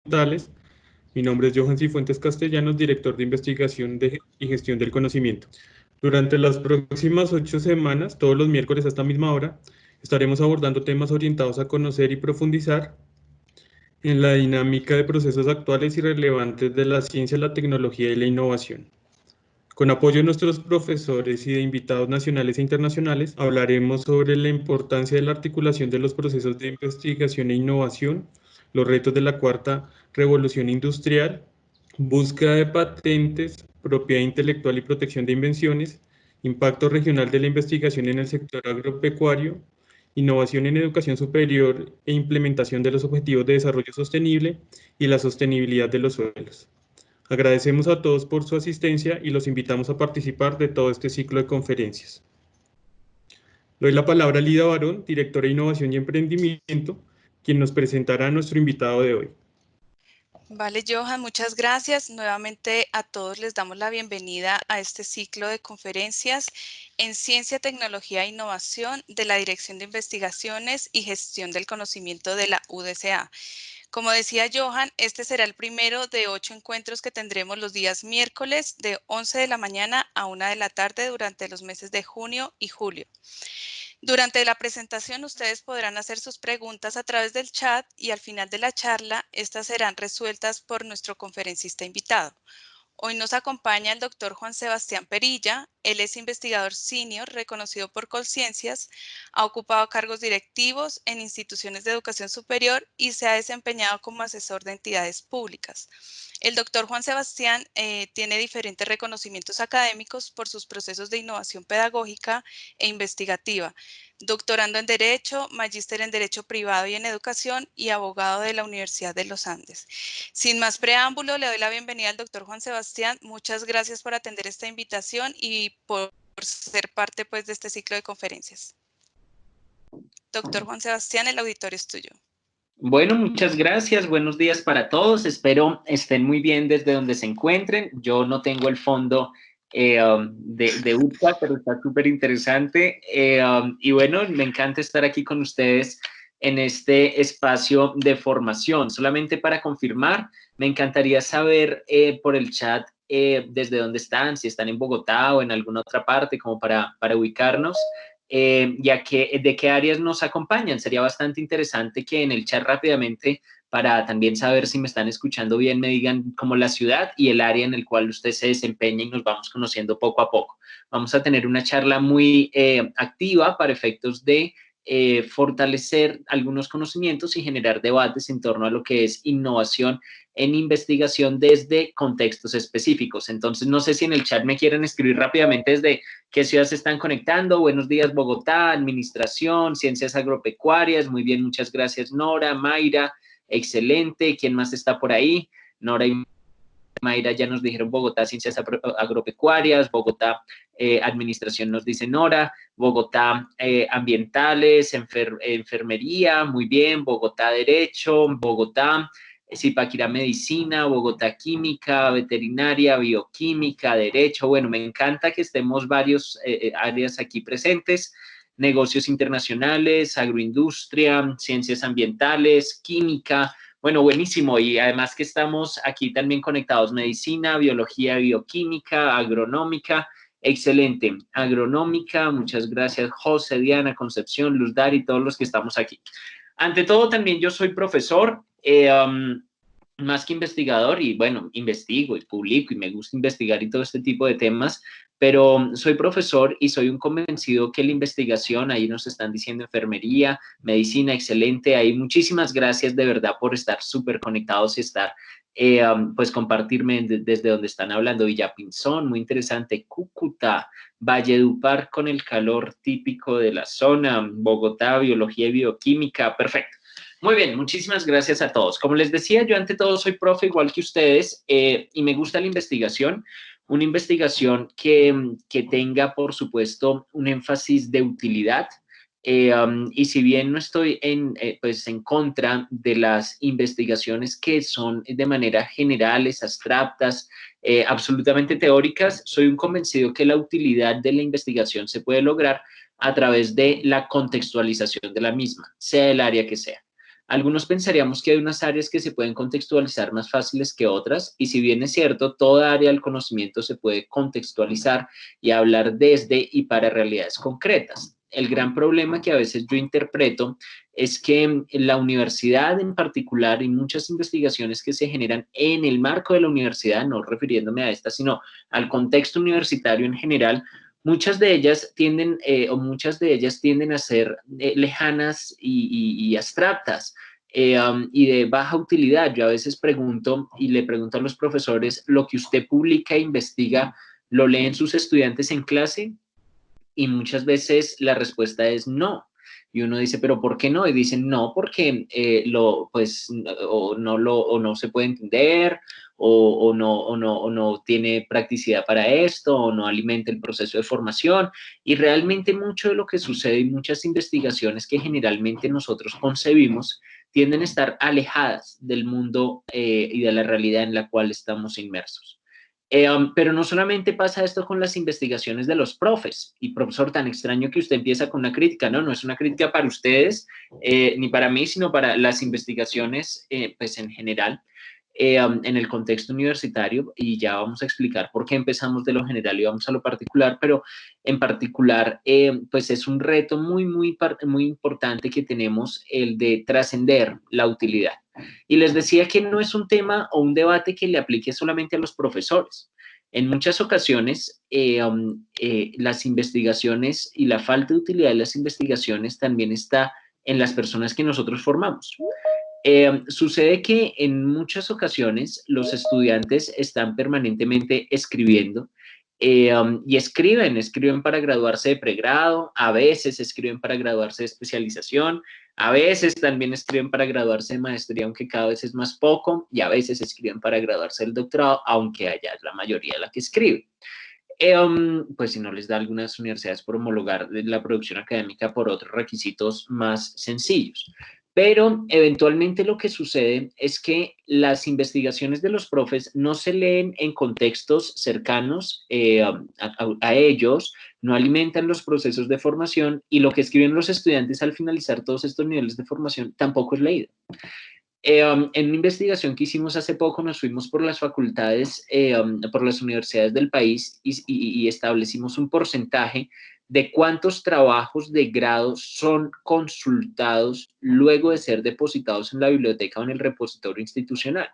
ambientales. Mi nombre es Johan Cifuentes Castellanos, director de investigación y gestión del conocimiento. Durante las próximas 8 semanas, todos los miércoles a esta misma hora, estaremos abordando temas orientados a conocer y profundizar en la dinámica de procesos actuales y relevantes de la ciencia, la tecnología y la innovación. Con apoyo de nuestros profesores y de invitados nacionales e internacionales, hablaremos sobre la importancia de la articulación de los procesos de investigación e innovación, los retos de la cuarta revolución industrial, búsqueda de patentes, propiedad intelectual y protección de invenciones, impacto regional de la investigación en el sector agropecuario, innovación en educación superior e implementación de los objetivos de desarrollo sostenible y la sostenibilidad de los suelos. Agradecemos a todos por su asistencia y los invitamos a participar de todo este ciclo de conferencias. Doy la palabra a Lida Barón, directora de Innovación y Emprendimiento, quien nos presentará a nuestro invitado de hoy. Vale, Johan, muchas gracias. Nuevamente a todos les damos la bienvenida a este ciclo de conferencias en Ciencia, Tecnología e Innovación de la Dirección de Investigaciones y Gestión del Conocimiento de la UDCA. Como decía Johan, este será el primero de 8 encuentros que tendremos los días miércoles de 11 de la mañana a 1 de la tarde durante los meses de junio y julio. Durante la presentación, ustedes podrán hacer sus preguntas a través del chat y al final de la charla, estas serán resueltas por nuestro conferencista invitado. Hoy nos acompaña el doctor Juan Sebastián Perilla. Él es investigador senior reconocido por Colciencias, ha ocupado cargos directivos en instituciones de educación superior y se ha desempeñado como asesor de entidades públicas. El doctor Juan Sebastián tiene diferentes reconocimientos académicos por sus procesos de innovación pedagógica e investigativa. Doctorando en Derecho, magíster en Derecho Privado y en Educación y abogado de la Universidad de los Andes. Sin más preámbulo, le doy la bienvenida al doctor Juan Sebastián. Muchas gracias por atender esta invitación y por ser parte pues, de este ciclo de conferencias. Doctor Juan Sebastián, el auditorio es tuyo. Bueno, muchas gracias. Buenos días para todos. Espero estén muy bien desde donde se encuentren. Yo no tengo el fondo de UPA, pero está súper interesante. Y bueno, me encanta estar aquí con ustedes en este espacio de formación. Solamente para confirmar, me encantaría saber por el chat desde dónde están, si están en Bogotá o en alguna otra parte, como para ubicarnos. De qué áreas nos acompañan. Sería bastante interesante que en el chat rápidamente, para también saber si me están escuchando bien, me digan como la ciudad y el área en el cual usted se desempeña y nos vamos conociendo poco a poco. Vamos a tener una charla muy activa para efectos de fortalecer algunos conocimientos y generar debates en torno a lo que es innovación en investigación desde contextos específicos. Entonces, no sé si en el chat me quieren escribir rápidamente desde qué ciudades se están conectando. Buenos días, Bogotá, Administración, Ciencias Agropecuarias. Muy bien, muchas gracias, Nora, Mayra, excelente. ¿Quién más está por ahí? Nora y Mayra ya nos dijeron Bogotá, Ciencias Agropecuarias, Bogotá, Administración nos dice Nora, Bogotá, Ambientales, Enfermería, muy bien, Bogotá, Derecho, Bogotá, Zipaquirá, Medicina, Bogotá, Química, Veterinaria, Bioquímica, Derecho. Bueno, me encanta que estemos varios áreas aquí presentes. Negocios internacionales, agroindustria, ciencias ambientales, química. Bueno, buenísimo. Y además que estamos aquí también conectados, medicina, biología, bioquímica, agronómica. Excelente. Agronómica, muchas gracias, José, Diana, Concepción, Luz Dari, todos los que estamos aquí. Ante todo, también yo soy profesor, más que investigador, y bueno, investigo y publico y me gusta investigar y todo este tipo de temas, pero soy profesor y soy un convencido que la investigación, ahí nos están diciendo enfermería, medicina, excelente, ahí muchísimas gracias de verdad por estar súper conectados y estar, pues compartirme desde donde están hablando. Villapinzón, muy interesante, Cúcuta, Valledupar con el calor típico de la zona, Bogotá, biología y bioquímica, perfecto. Muy bien, muchísimas gracias a todos. Como les decía, yo ante todo soy profe igual que ustedes y me gusta la investigación, una investigación que tenga, por supuesto, un énfasis de utilidad. Y si bien no estoy pues en contra de las investigaciones que son de manera generales, abstractas, absolutamente teóricas, soy un convencido que la utilidad de la investigación se puede lograr a través de la contextualización de la misma, sea el área que sea. Algunos pensaríamos que hay unas áreas que se pueden contextualizar más fáciles que otras, y si bien es cierto, toda área del conocimiento se puede contextualizar y hablar desde y para realidades concretas. El gran problema que a veces yo interpreto es que en la universidad en particular y muchas investigaciones que se generan en el marco de la universidad, no refiriéndome a esta, sino al contexto universitario en general, muchas de ellas tienden a ser lejanas y abstractas. Y de baja utilidad. Yo a veces pregunto y le pregunto a los profesores, ¿lo que usted publica e investiga lo leen sus estudiantes en clase? Y muchas veces la respuesta es no. Y uno dice, ¿pero por qué no? Y dicen, no, porque o no se puede entender, o no tiene practicidad para esto, o no alimenta el proceso de formación. Y realmente mucho de lo que sucede y muchas investigaciones que generalmente nosotros concebimos tienden a estar alejadas del mundo y de la realidad en la cual estamos inmersos. Pero no solamente pasa esto con las investigaciones de los profes. Y profesor, tan extraño que usted empieza con una crítica, ¿no? No es una crítica para ustedes, ni para mí, sino para las investigaciones, pues en general, en el contexto universitario. Y ya vamos a explicar por qué empezamos de lo general y vamos a lo particular, pero en particular, pues es un reto muy importante que tenemos, el de trascender la utilidad. Y les decía que no es un tema o un debate que le aplique solamente a los profesores. En muchas ocasiones, las investigaciones y la falta de utilidad de las investigaciones también está en las personas que nosotros formamos. Sucede que en muchas ocasiones los estudiantes están permanentemente escribiendo y escriben para graduarse de pregrado, a veces escriben para graduarse de especialización, a veces también escriben para graduarse de maestría, aunque cada vez es más poco, y a veces escriben para graduarse del doctorado, aunque haya la mayoría la que escribe. Pues si no les da algunas universidades por homologar la producción académica por otros requisitos más sencillos. Pero eventualmente lo que sucede es que las investigaciones de los profes no se leen en contextos cercanos a ellos, no alimentan los procesos de formación, y lo que escriben los estudiantes al finalizar todos estos niveles de formación tampoco es leído. En una investigación que hicimos hace poco, nos fuimos por las facultades, por las universidades del país y establecimos un porcentaje de cuántos trabajos de grado son consultados luego de ser depositados en la biblioteca o en el repositorio institucional.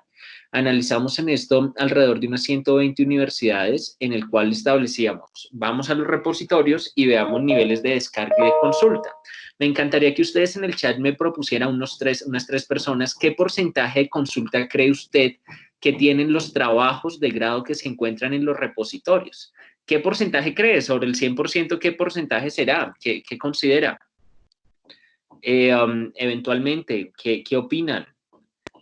Analizamos en esto alrededor de unas 120 universidades, en el cual establecíamos, vamos a los repositorios y veamos niveles de descarga y de consulta. Me encantaría que ustedes en el chat me propusieran unas tres personas, ¿qué porcentaje de consulta cree usted que tienen los trabajos de grado que se encuentran en los repositorios? ¿Qué porcentaje cree? Sobre el 100%, ¿qué porcentaje será? ¿Qué considera? Eventualmente, ¿qué opinan?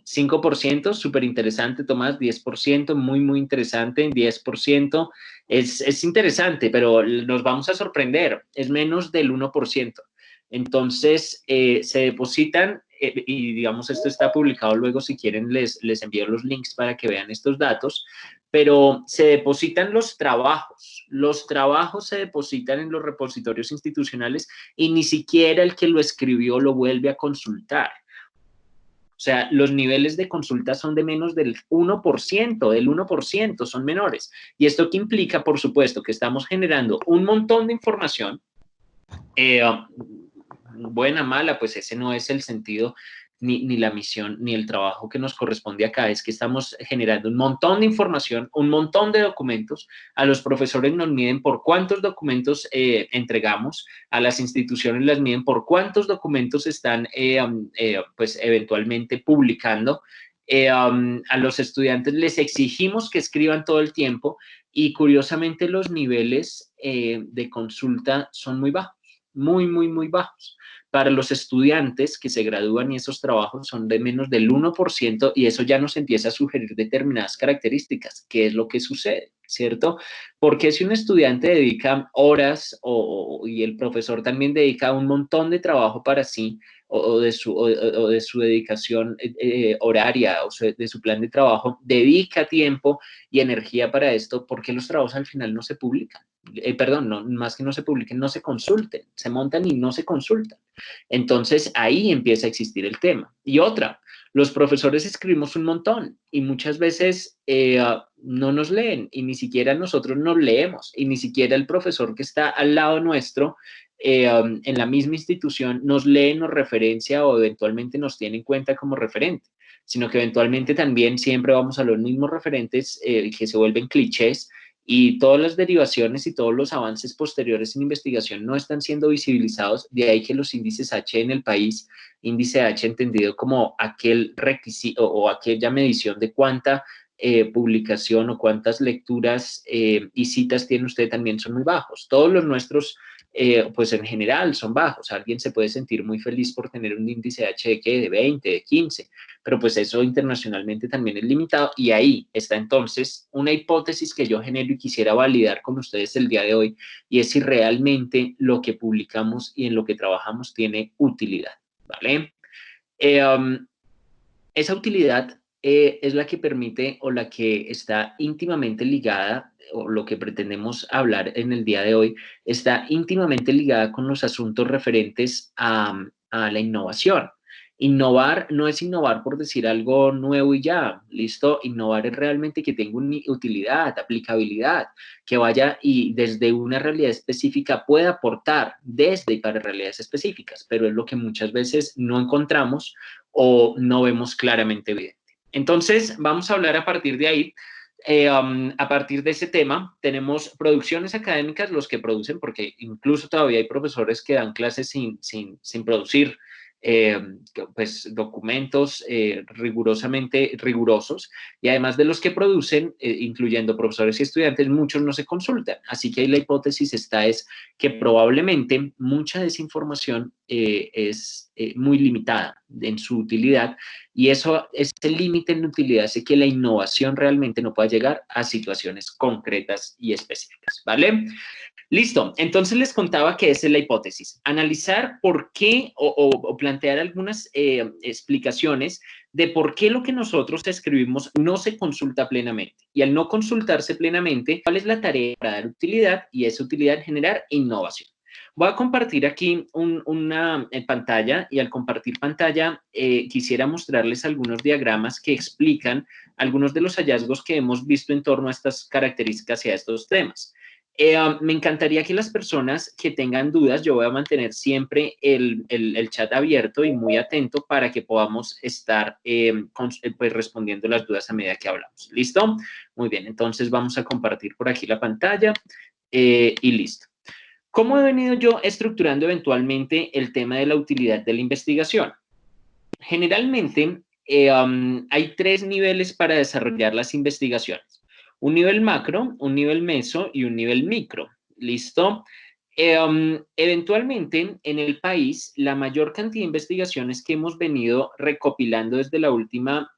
5%, súper interesante, Tomás. 10%, muy interesante. 10% es interesante, pero nos vamos a sorprender. Es menos del 1%. Entonces, se depositan, y digamos, esto está publicado luego, si quieren les envío los links para que vean estos datos, pero se depositan los trabajos se depositan en los repositorios institucionales y ni siquiera el que lo escribió lo vuelve a consultar. O sea, los niveles de consulta son de menos del 1%, son menores. ¿Y esto qué implica? Por supuesto, que estamos generando un montón de información, buena, mala, pues ese no es el sentido ni la misión, ni el trabajo que nos corresponde acá. Es que estamos generando un montón de información, un montón de documentos. A los profesores nos miden por cuántos documentos entregamos, a las instituciones las miden por cuántos documentos están pues eventualmente publicando. A los estudiantes les exigimos que escriban todo el tiempo, y curiosamente los niveles de consulta son muy bajos, muy bajos. Para los estudiantes que se gradúan, y esos trabajos son de menos del 1%, y eso ya nos empieza a sugerir determinadas características. ¿Qué es lo que sucede? ¿Cierto? Porque si un estudiante dedica horas y el profesor también dedica un montón de trabajo para sí, o de su dedicación horaria, o de su plan de trabajo, dedica tiempo y energía para esto, ¿por qué los trabajos al final no se publican? perdón, no, más que no se publiquen, no se consulten, se montan y no se consultan. Entonces, ahí empieza a existir el tema. Y otra, los profesores escribimos un montón y muchas veces no nos leen y ni siquiera nosotros nos leemos y ni siquiera el profesor que está al lado nuestro en la misma institución nos lee, nos referencia o eventualmente nos tiene en cuenta como referente, sino que eventualmente también siempre vamos a los mismos referentes que se vuelven clichés y todas las derivaciones y todos los avances posteriores en investigación no están siendo visibilizados, de ahí que los índices H en el país, índice H entendido como aquel requisito o aquella medición de cuánta publicación o cuántas lecturas y citas tiene usted también son muy bajos. Todos los nuestros pues en general son bajos. Alguien se puede sentir muy feliz por tener un índice H de, ¿qué? De 20, de 15, pero pues eso internacionalmente también es limitado y ahí está entonces una hipótesis que yo genero y quisiera validar con ustedes el día de hoy y es si realmente lo que publicamos y en lo que trabajamos tiene utilidad, ¿vale? Esa utilidad es la que permite o la que está íntimamente ligada o lo que pretendemos hablar en el día de hoy, está íntimamente ligada con los asuntos referentes a la innovación. Innovar no es innovar por decir algo nuevo y ya, ¿listo? Innovar es realmente que tenga una utilidad, aplicabilidad, que vaya y desde una realidad específica pueda aportar desde y para realidades específicas, pero es lo que muchas veces no encontramos o no vemos claramente evidente. Entonces, vamos a hablar a partir de ahí. A partir de ese tema, tenemos producciones académicas, los que producen, porque incluso todavía hay profesores que dan clases sin producir pues, documentos rigurosamente rigurosos, y además de los que producen, incluyendo profesores y estudiantes, muchos no se consultan. Así que ahí la hipótesis está es que probablemente mucha de esa información es muy limitada en su utilidad, y eso, ese límite en utilidad hace que la innovación realmente no pueda llegar a situaciones concretas y específicas, ¿vale? Listo, entonces les contaba que esa es la hipótesis, analizar por qué o plantear algunas explicaciones de por qué lo que nosotros escribimos no se consulta plenamente. Y al no consultarse plenamente, ¿cuál es la tarea para dar utilidad? Y esa utilidad generar innovación. Voy a compartir aquí una pantalla y al compartir pantalla quisiera mostrarles algunos diagramas que explican algunos de los hallazgos que hemos visto en torno a estas características y a estos temas. Me encantaría que las personas que tengan dudas, yo voy a mantener siempre el chat abierto y muy atento para que podamos estar pues, respondiendo las dudas a medida que hablamos. ¿Listo? Muy bien, entonces vamos a compartir por aquí la pantalla y listo. ¿Cómo he venido yo estructurando eventualmente el tema de la utilidad de la investigación? Generalmente hay 3 niveles para desarrollar las investigaciones. Un nivel macro, un nivel meso y un nivel micro. ¿Listo? Eventualmente, en el país, la mayor cantidad de investigaciones que hemos venido recopilando desde la última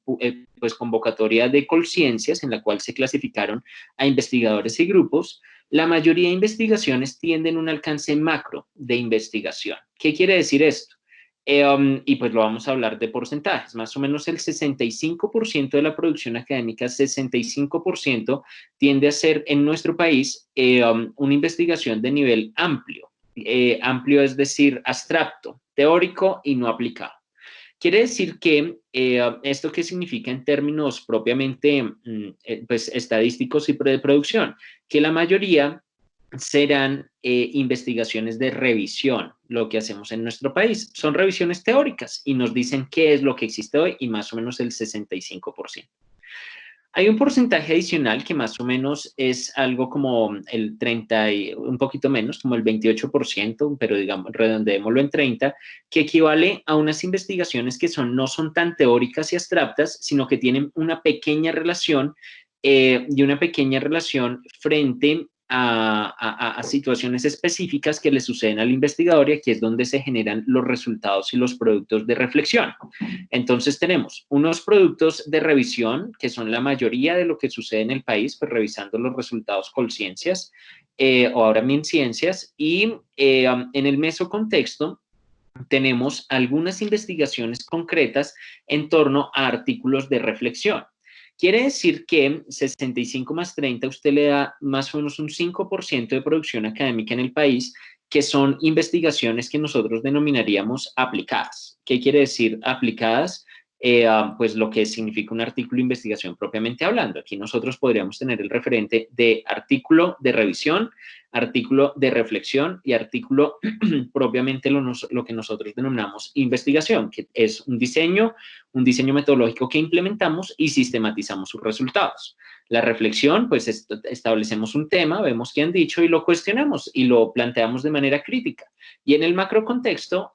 pues, convocatoria de Colciencias, en la cual se clasificaron a investigadores y grupos, la mayoría de investigaciones tienen un alcance macro de investigación. ¿Qué quiere decir esto? Y pues lo vamos a hablar de porcentajes. Más o menos el 65% de la producción académica, 65% tiende a ser en nuestro país una investigación de nivel amplio. Amplio es decir, abstracto, teórico y no aplicado. Quiere decir que esto qué significa en términos propiamente pues, estadísticos y de producción, que la mayoría serán investigaciones de revisión, lo que hacemos en nuestro país. Son revisiones teóricas y nos dicen qué es lo que existe hoy y más o menos el 65%. Hay un porcentaje adicional que más o menos es algo como el 30, y un poquito menos, como el 28%, pero digamos, redondeémoslo en 30, que equivale a unas investigaciones que no son tan teóricas y abstractas, sino que tienen una pequeña relación y una pequeña relación frente a situaciones específicas que le suceden al investigador y aquí es donde se generan los resultados y los productos de reflexión. Entonces tenemos unos productos de revisión que son la mayoría de lo que sucede en el país, pues revisando los resultados Colciencias o ahora MinCiencias y en el mesocontexto tenemos algunas investigaciones concretas en torno a artículos de reflexión. Quiere decir que 65 más 30 usted le da más o menos un 5% de producción académica en el país, que son investigaciones que nosotros denominaríamos aplicadas. ¿Qué quiere decir aplicadas? Pues lo que significa un artículo de investigación propiamente hablando. Aquí nosotros podríamos tener el referente de artículo de revisión, artículo de reflexión y artículo propiamente lo que nosotros denominamos investigación, que es un diseño metodológico que implementamos y sistematizamos sus resultados. La reflexión, pues establecemos un tema, vemos qué han dicho y lo cuestionamos y lo planteamos de manera crítica. Y en el macro contexto,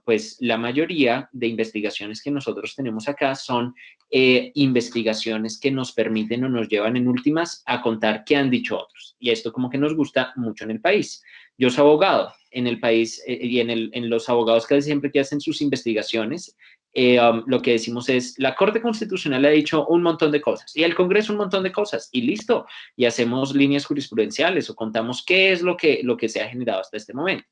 pues la mayoría de investigaciones que nosotros tenemos acá son investigaciones que nos permiten o nos llevan en últimas a contar qué han dicho otros. Y esto como que nos gusta mucho en el país. Yo soy abogado en el país y en los abogados casi siempre que hacen sus investigaciones, lo que decimos es, la Corte Constitucional ha dicho un montón de cosas y el Congreso un montón de cosas y listo. Y hacemos líneas jurisprudenciales o contamos qué es lo que se ha generado hasta este momento.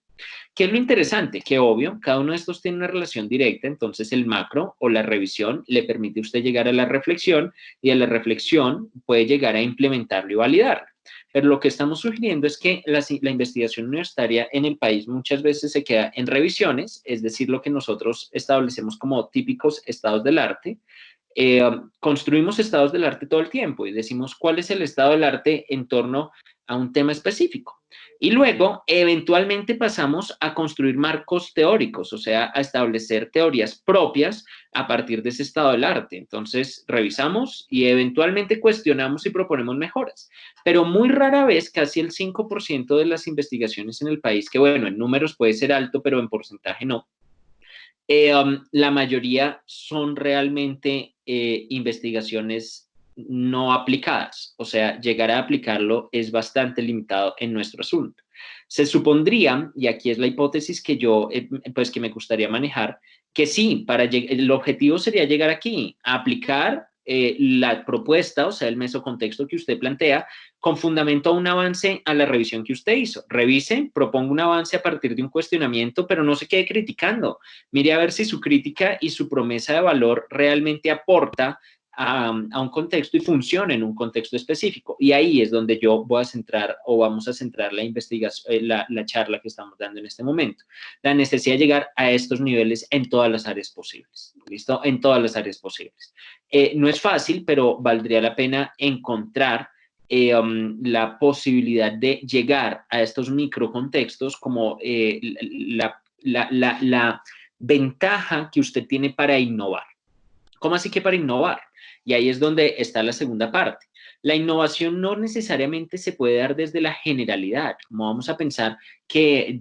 ¿Qué es lo interesante? Que obvio, cada uno de estos tiene una relación directa, entonces el macro o la revisión le permite a usted llegar a la reflexión y a la reflexión puede llegar a implementarlo y validarlo. Pero lo que estamos sugiriendo es que la investigación universitaria en el país muchas veces se queda en revisiones, es decir, lo que nosotros establecemos como típicos estados del arte. Construimos estados del arte todo el tiempo y decimos cuál es el estado del arte en torno a un tema específico. Y luego, eventualmente pasamos a construir marcos teóricos, o sea, a establecer teorías propias a partir de ese estado del arte. Entonces, revisamos y eventualmente cuestionamos y proponemos mejoras. Pero muy rara vez, casi el 5% de las investigaciones en el país, que bueno, en números puede ser alto, pero en porcentaje no, la mayoría son realmente investigaciones no aplicadas, o sea, llegar a aplicarlo es bastante limitado en nuestro asunto. Se supondría, y aquí es la hipótesis que yo, pues que me gustaría manejar, que sí, el objetivo sería llegar aquí, a aplicar la propuesta, o sea, el mesocontexto que usted plantea, con fundamento a un avance a la revisión que usted hizo. Revise, proponga un avance a partir de un cuestionamiento, pero no se quede criticando. Mire a ver si su crítica y su promesa de valor realmente aporta a un contexto y funciona en un contexto específico. Y ahí es donde yo voy a centrar o vamos a centrar la investigación, la charla que estamos dando en este momento. La necesidad de llegar a estos niveles en todas las áreas posibles. ¿Listo? En todas las áreas posibles. No es fácil, pero valdría la pena encontrar la posibilidad de llegar a estos microcontextos como la ventaja que usted tiene para innovar. ¿Cómo así que para innovar? Y ahí es donde está la segunda parte. La innovación no necesariamente se puede dar desde la generalidad, como vamos a pensar que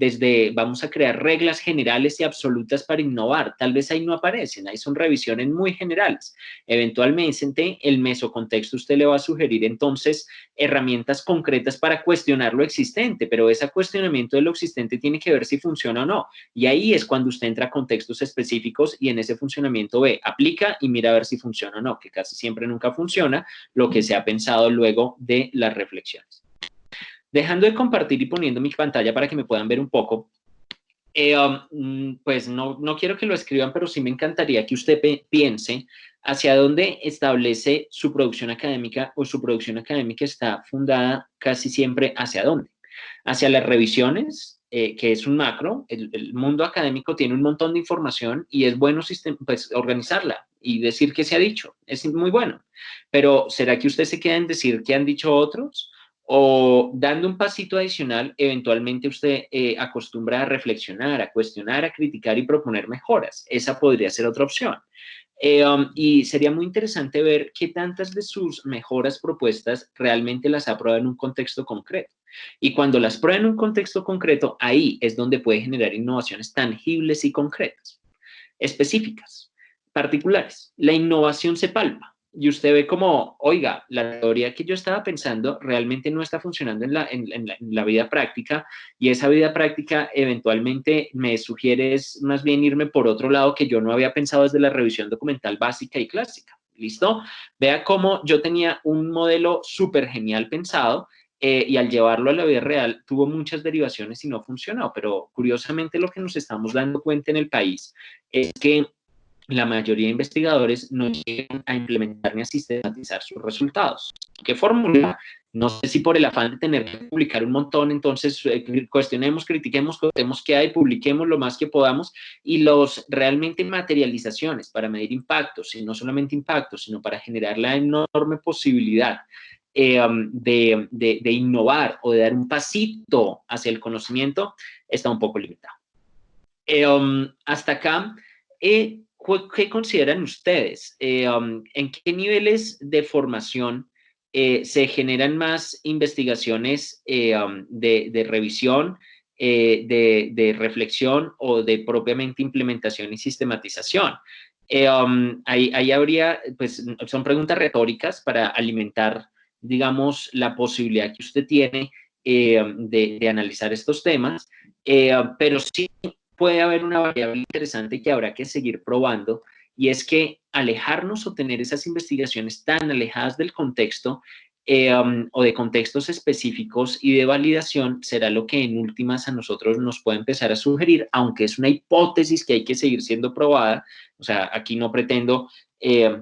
vamos a crear reglas generales y absolutas para innovar. Tal vez ahí no aparecen, ahí son revisiones muy generales. Eventualmente, el mesocontexto usted le va a sugerir entonces herramientas concretas para cuestionar lo existente, pero ese cuestionamiento de lo existente tiene que ver si funciona o no. Y ahí es cuando usted entra a contextos específicos y en ese funcionamiento aplica y mira a ver si funciona o no, que casi siempre nunca funciona lo que se ha pensado luego de las reflexiones. Dejando de compartir y poniendo mi pantalla para que me puedan ver un poco, pues no quiero que lo escriban, pero sí me encantaría que usted piense hacia dónde establece su producción académica o su producción académica está fundada casi siempre hacia dónde. Hacia las revisiones, que es un macro, el mundo académico tiene un montón de información y es bueno pues, organizarla y decir qué se ha dicho, es muy bueno. Pero ¿será que usted se queda en decir qué han dicho otros? O dando un pasito adicional, eventualmente usted acostumbra a reflexionar, a cuestionar, a criticar y proponer mejoras. Esa podría ser otra opción. Y sería muy interesante ver qué tantas de sus mejoras propuestas realmente las aprueba en un contexto concreto. Y cuando las prueba en un contexto concreto, ahí es donde puede generar innovaciones tangibles y concretas, específicas, particulares. La innovación se palpa. Y usted ve como, oiga, la teoría que yo estaba pensando realmente no está funcionando en la vida práctica y esa vida práctica eventualmente me sugiere es más bien irme por otro lado que yo no había pensado desde la revisión documental básica y clásica. ¿Listo? Vea cómo yo tenía un modelo súper genial pensado y al llevarlo a la vida real tuvo muchas derivaciones y no funcionó, pero curiosamente lo que nos estamos dando cuenta en el país es que la mayoría de investigadores no llegan a implementar ni a sistematizar sus resultados. ¿Qué fórmula? No sé si por el afán de tener que publicar un montón, entonces cuestionemos, critiquemos, contemos qué hay, publiquemos lo más que podamos, y los realmente materializaciones para medir impactos, y no solamente impactos, sino para generar la enorme posibilidad de innovar o de dar un pasito hacia el conocimiento, está un poco limitado. Hasta acá, ¿qué consideran ustedes? ¿En qué niveles de formación se generan más investigaciones de revisión, de reflexión o de propiamente implementación y sistematización? Ahí habría, pues, son preguntas retóricas para alimentar, digamos, la posibilidad que usted tiene de analizar estos temas, pero sí puede haber una variable interesante que habrá que seguir probando, y es que alejarnos o tener esas investigaciones tan alejadas del contexto o de contextos específicos y de validación será lo que en últimas a nosotros nos puede empezar a sugerir, aunque es una hipótesis que hay que seguir siendo probada. O sea, aquí no pretendo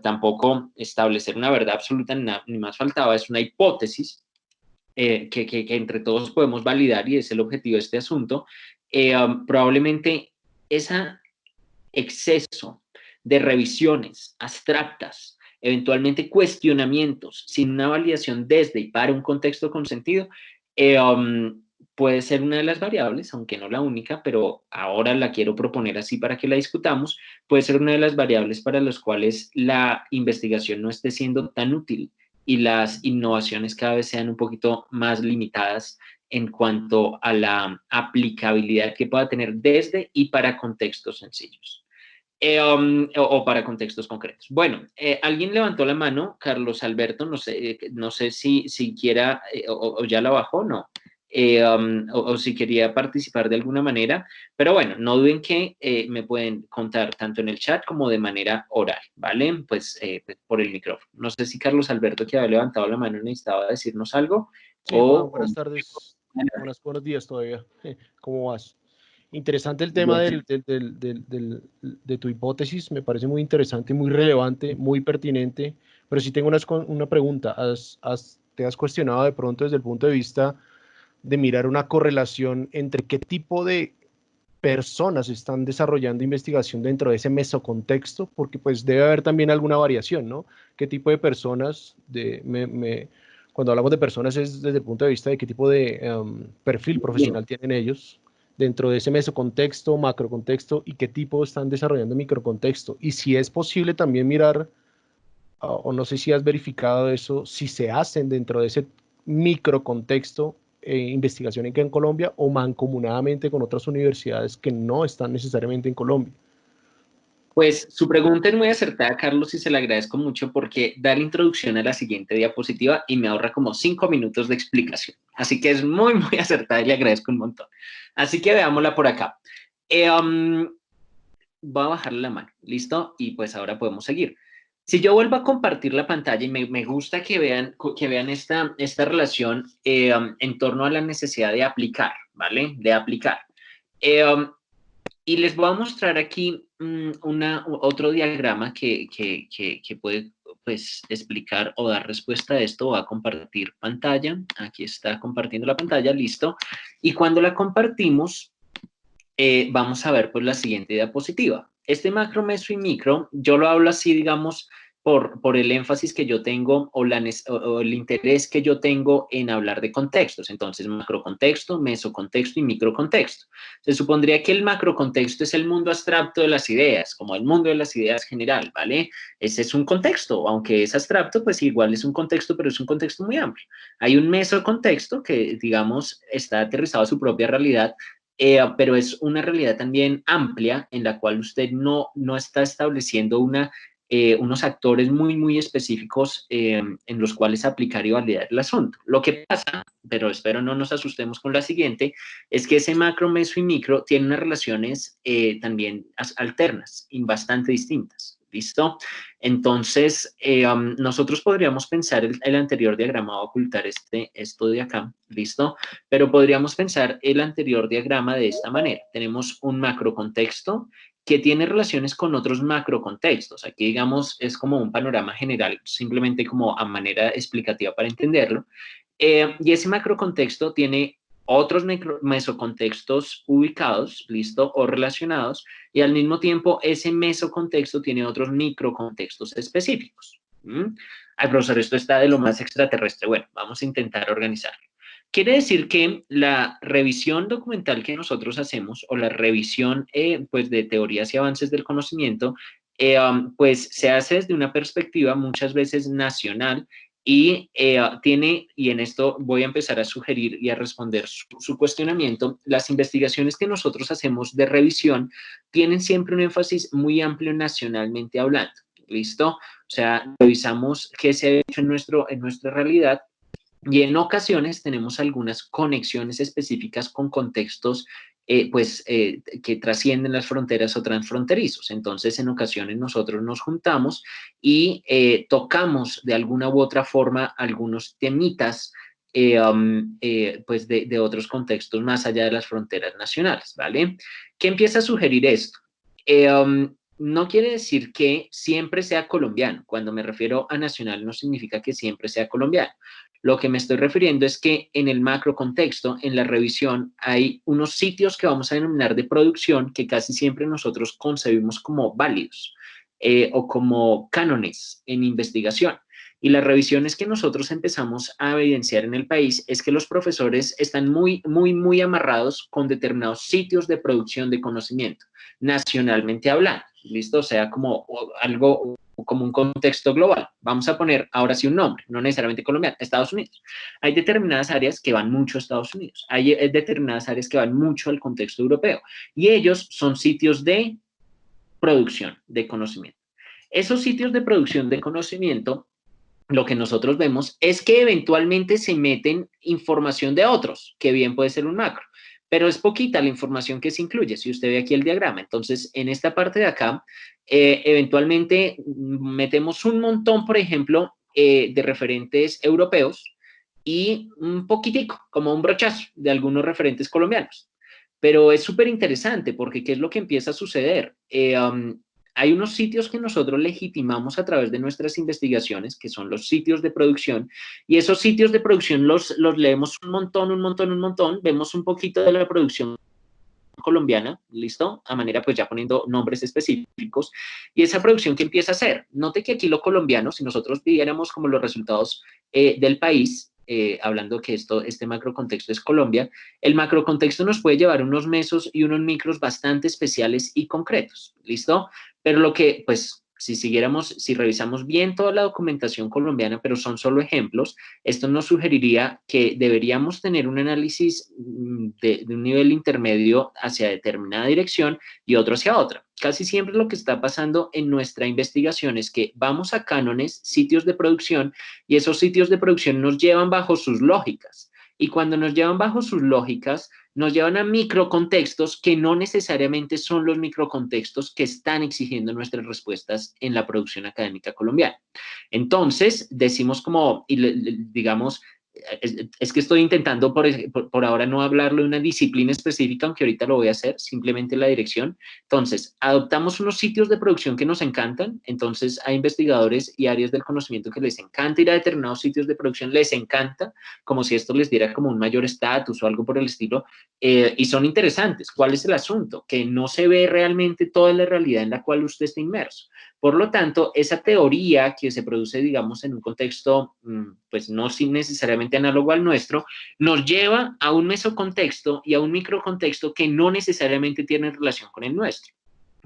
tampoco establecer una verdad absoluta, ni más faltaba, es una hipótesis que entre todos podemos validar, y es el objetivo de este asunto. Probablemente ese exceso de revisiones abstractas, eventualmente cuestionamientos, sin una validación desde y para un contexto con sentido, puede ser una de las variables, aunque no la única, pero ahora la quiero proponer así para que la discutamos, puede ser una de las variables para las cuales la investigación no esté siendo tan útil y las innovaciones cada vez sean un poquito más limitadas en cuanto a la aplicabilidad que pueda tener desde y para contextos sencillos. O para contextos concretos. Bueno, alguien levantó la mano, Carlos Alberto, no sé si quiera, o ya la bajó, no. O si quería participar de alguna manera, pero bueno, no duden que me pueden contar tanto en el chat como de manera oral, ¿vale? Pues por el micrófono. No sé si Carlos Alberto, que había levantado la mano, necesitaba decirnos algo. Sí, Juan, buenas tardes. Buenos días todavía. ¿Cómo vas? Interesante el tema de tu hipótesis, me parece muy interesante, muy relevante, muy pertinente, pero sí tengo una pregunta. ¿Te has cuestionado de pronto desde el punto de vista de mirar una correlación entre qué tipo de personas están desarrollando investigación dentro de ese mesocontexto? Porque pues debe haber también alguna variación, ¿no? ¿Qué tipo de personas, cuando hablamos de personas es desde el punto de vista de qué tipo de perfil profesional tienen ellos dentro de ese mesocontexto, macrocontexto, y qué tipo están desarrollando microcontexto? Y si es posible también mirar, o no sé si has verificado eso, si se hacen dentro de ese microcontexto investigación en Colombia o mancomunadamente con otras universidades que no están necesariamente en Colombia. Pues su pregunta es muy acertada, Carlos, y se la agradezco mucho porque da la introducción a la siguiente diapositiva y me ahorra como 5 minutos de explicación. Así que es muy, muy acertada y le agradezco un montón. Así que veámosla por acá. Voy a bajarle la mano, ¿listo? Y pues ahora podemos seguir. Si yo vuelvo a compartir la pantalla, y me gusta que vean esta relación en torno a la necesidad de aplicar, ¿vale? De aplicar. Y les voy a mostrar aquí otro diagrama que puede pues, explicar o dar respuesta a esto. Voy a compartir pantalla. Aquí está compartiendo la pantalla, listo. Y cuando la compartimos, vamos a ver pues la siguiente diapositiva. Este macro, meso y micro, yo lo hablo así, digamos, por el énfasis que yo tengo o el interés que yo tengo en hablar de contextos. Entonces, macrocontexto, mesocontexto y microcontexto. Se supondría que el macrocontexto es el mundo abstracto de las ideas, como el mundo de las ideas general, ¿vale? Ese es un contexto, aunque es abstracto, pues igual es un contexto, pero es un contexto muy amplio. Hay un mesocontexto que, digamos, está aterrizado a su propia realidad, pero es una realidad también amplia en la cual usted no está estableciendo unos actores muy, muy específicos en los cuales aplicar y validar el asunto. Lo que pasa, pero espero no nos asustemos con la siguiente, es que ese macro, meso y micro tienen unas relaciones también alternas y bastante distintas. ¿Listo? Entonces, nosotros podríamos pensar el anterior diagrama, voy a ocultar esto de acá, ¿listo? Pero podríamos pensar el anterior diagrama de esta manera. Tenemos un macrocontexto que tiene relaciones con otros macrocontextos. Aquí, digamos, es como un panorama general, simplemente como a manera explicativa para entenderlo. Y ese macrocontexto tiene otros mesocontextos ubicados, listo, o relacionados, y al mismo tiempo ese mesocontexto tiene otros microcontextos específicos. Ay, profesor, esto está de lo más extraterrestre. Bueno, vamos a intentar organizarlo. Quiere decir que la revisión documental que nosotros hacemos o la revisión pues de teorías y avances del conocimiento pues se hace desde una perspectiva muchas veces nacional y y en esto voy a empezar a sugerir y a responder su cuestionamiento, las investigaciones que nosotros hacemos de revisión tienen siempre un énfasis muy amplio nacionalmente hablando, ¿listo? O sea, revisamos qué se ha hecho en nuestra realidad y en ocasiones tenemos algunas conexiones específicas con contextos que trascienden las fronteras o transfronterizos. Entonces, en ocasiones nosotros nos juntamos y tocamos de alguna u otra forma algunos temitas pues de otros contextos más allá de las fronteras nacionales, ¿vale? ¿Qué empieza a sugerir esto? No quiere decir que siempre sea colombiano. Cuando me refiero a nacional no significa que siempre sea colombiano. Lo que me estoy refiriendo es que en el macro contexto, en la revisión, hay unos sitios que vamos a denominar de producción que casi siempre nosotros concebimos como válidos o como cánones en investigación. Y las revisiones que nosotros empezamos a evidenciar en el país es que los profesores están muy amarrados con determinados sitios de producción de conocimiento, nacionalmente hablando, ¿listo? O sea, como algo como un contexto global. Vamos a poner ahora sí un nombre, no necesariamente colombiano, Estados Unidos. Hay determinadas áreas que van mucho a Estados Unidos, hay determinadas áreas que van mucho al contexto europeo y ellos son sitios de producción de conocimiento. Esos sitios de producción de conocimiento, lo que nosotros vemos es que eventualmente se meten información de otros, que bien puede ser un macro, pero es poquita la información que se incluye, si usted ve aquí el diagrama. Entonces, en esta parte de acá, eventualmente metemos un montón, por ejemplo, de referentes europeos y un poquitico, como un brochazo de algunos referentes colombianos. Pero es súper interesante porque ¿qué es lo que empieza a suceder? Hay unos sitios que nosotros legitimamos a través de nuestras investigaciones, que son los sitios de producción, y esos sitios de producción los leemos un montón, vemos un poquito de la producción colombiana, ¿listo? A manera pues ya poniendo nombres específicos, y esa producción que empieza a hacer. Note que aquí lo colombiano, si nosotros viéramos como los resultados del país, hablando que este macrocontexto es Colombia, el macrocontexto nos puede llevar unos mesos y unos micros bastante especiales y concretos, ¿listo? Pero lo que, pues, si revisamos bien toda la documentación colombiana, pero son solo ejemplos, esto nos sugeriría que deberíamos tener un análisis de un nivel intermedio hacia determinada dirección y otro hacia otra. Casi siempre lo que está pasando en nuestra investigación es que vamos a cánones, sitios de producción, y esos sitios de producción nos llevan bajo sus lógicas. Y cuando nos llevan bajo sus lógicas, nos llevan a microcontextos que no necesariamente son los microcontextos que están exigiendo nuestras respuestas en la producción académica colombiana. Entonces, decimos como, digamos, es que estoy intentando por ahora no hablarlo de una disciplina específica, aunque ahorita lo voy a hacer, simplemente la dirección. Entonces, adoptamos unos sitios de producción que nos encantan, entonces hay investigadores y áreas del conocimiento que les encanta ir a determinados sitios de producción, les encanta, como si esto les diera como un mayor estatus o algo por el estilo, y son interesantes. ¿Cuál es el asunto? Que no se ve realmente toda la realidad en la cual usted está inmerso. Por lo tanto, esa teoría que se produce, digamos, en un contexto, pues no necesariamente análogo al nuestro, nos lleva a un mesocontexto y a un microcontexto que no necesariamente tiene relación con el nuestro.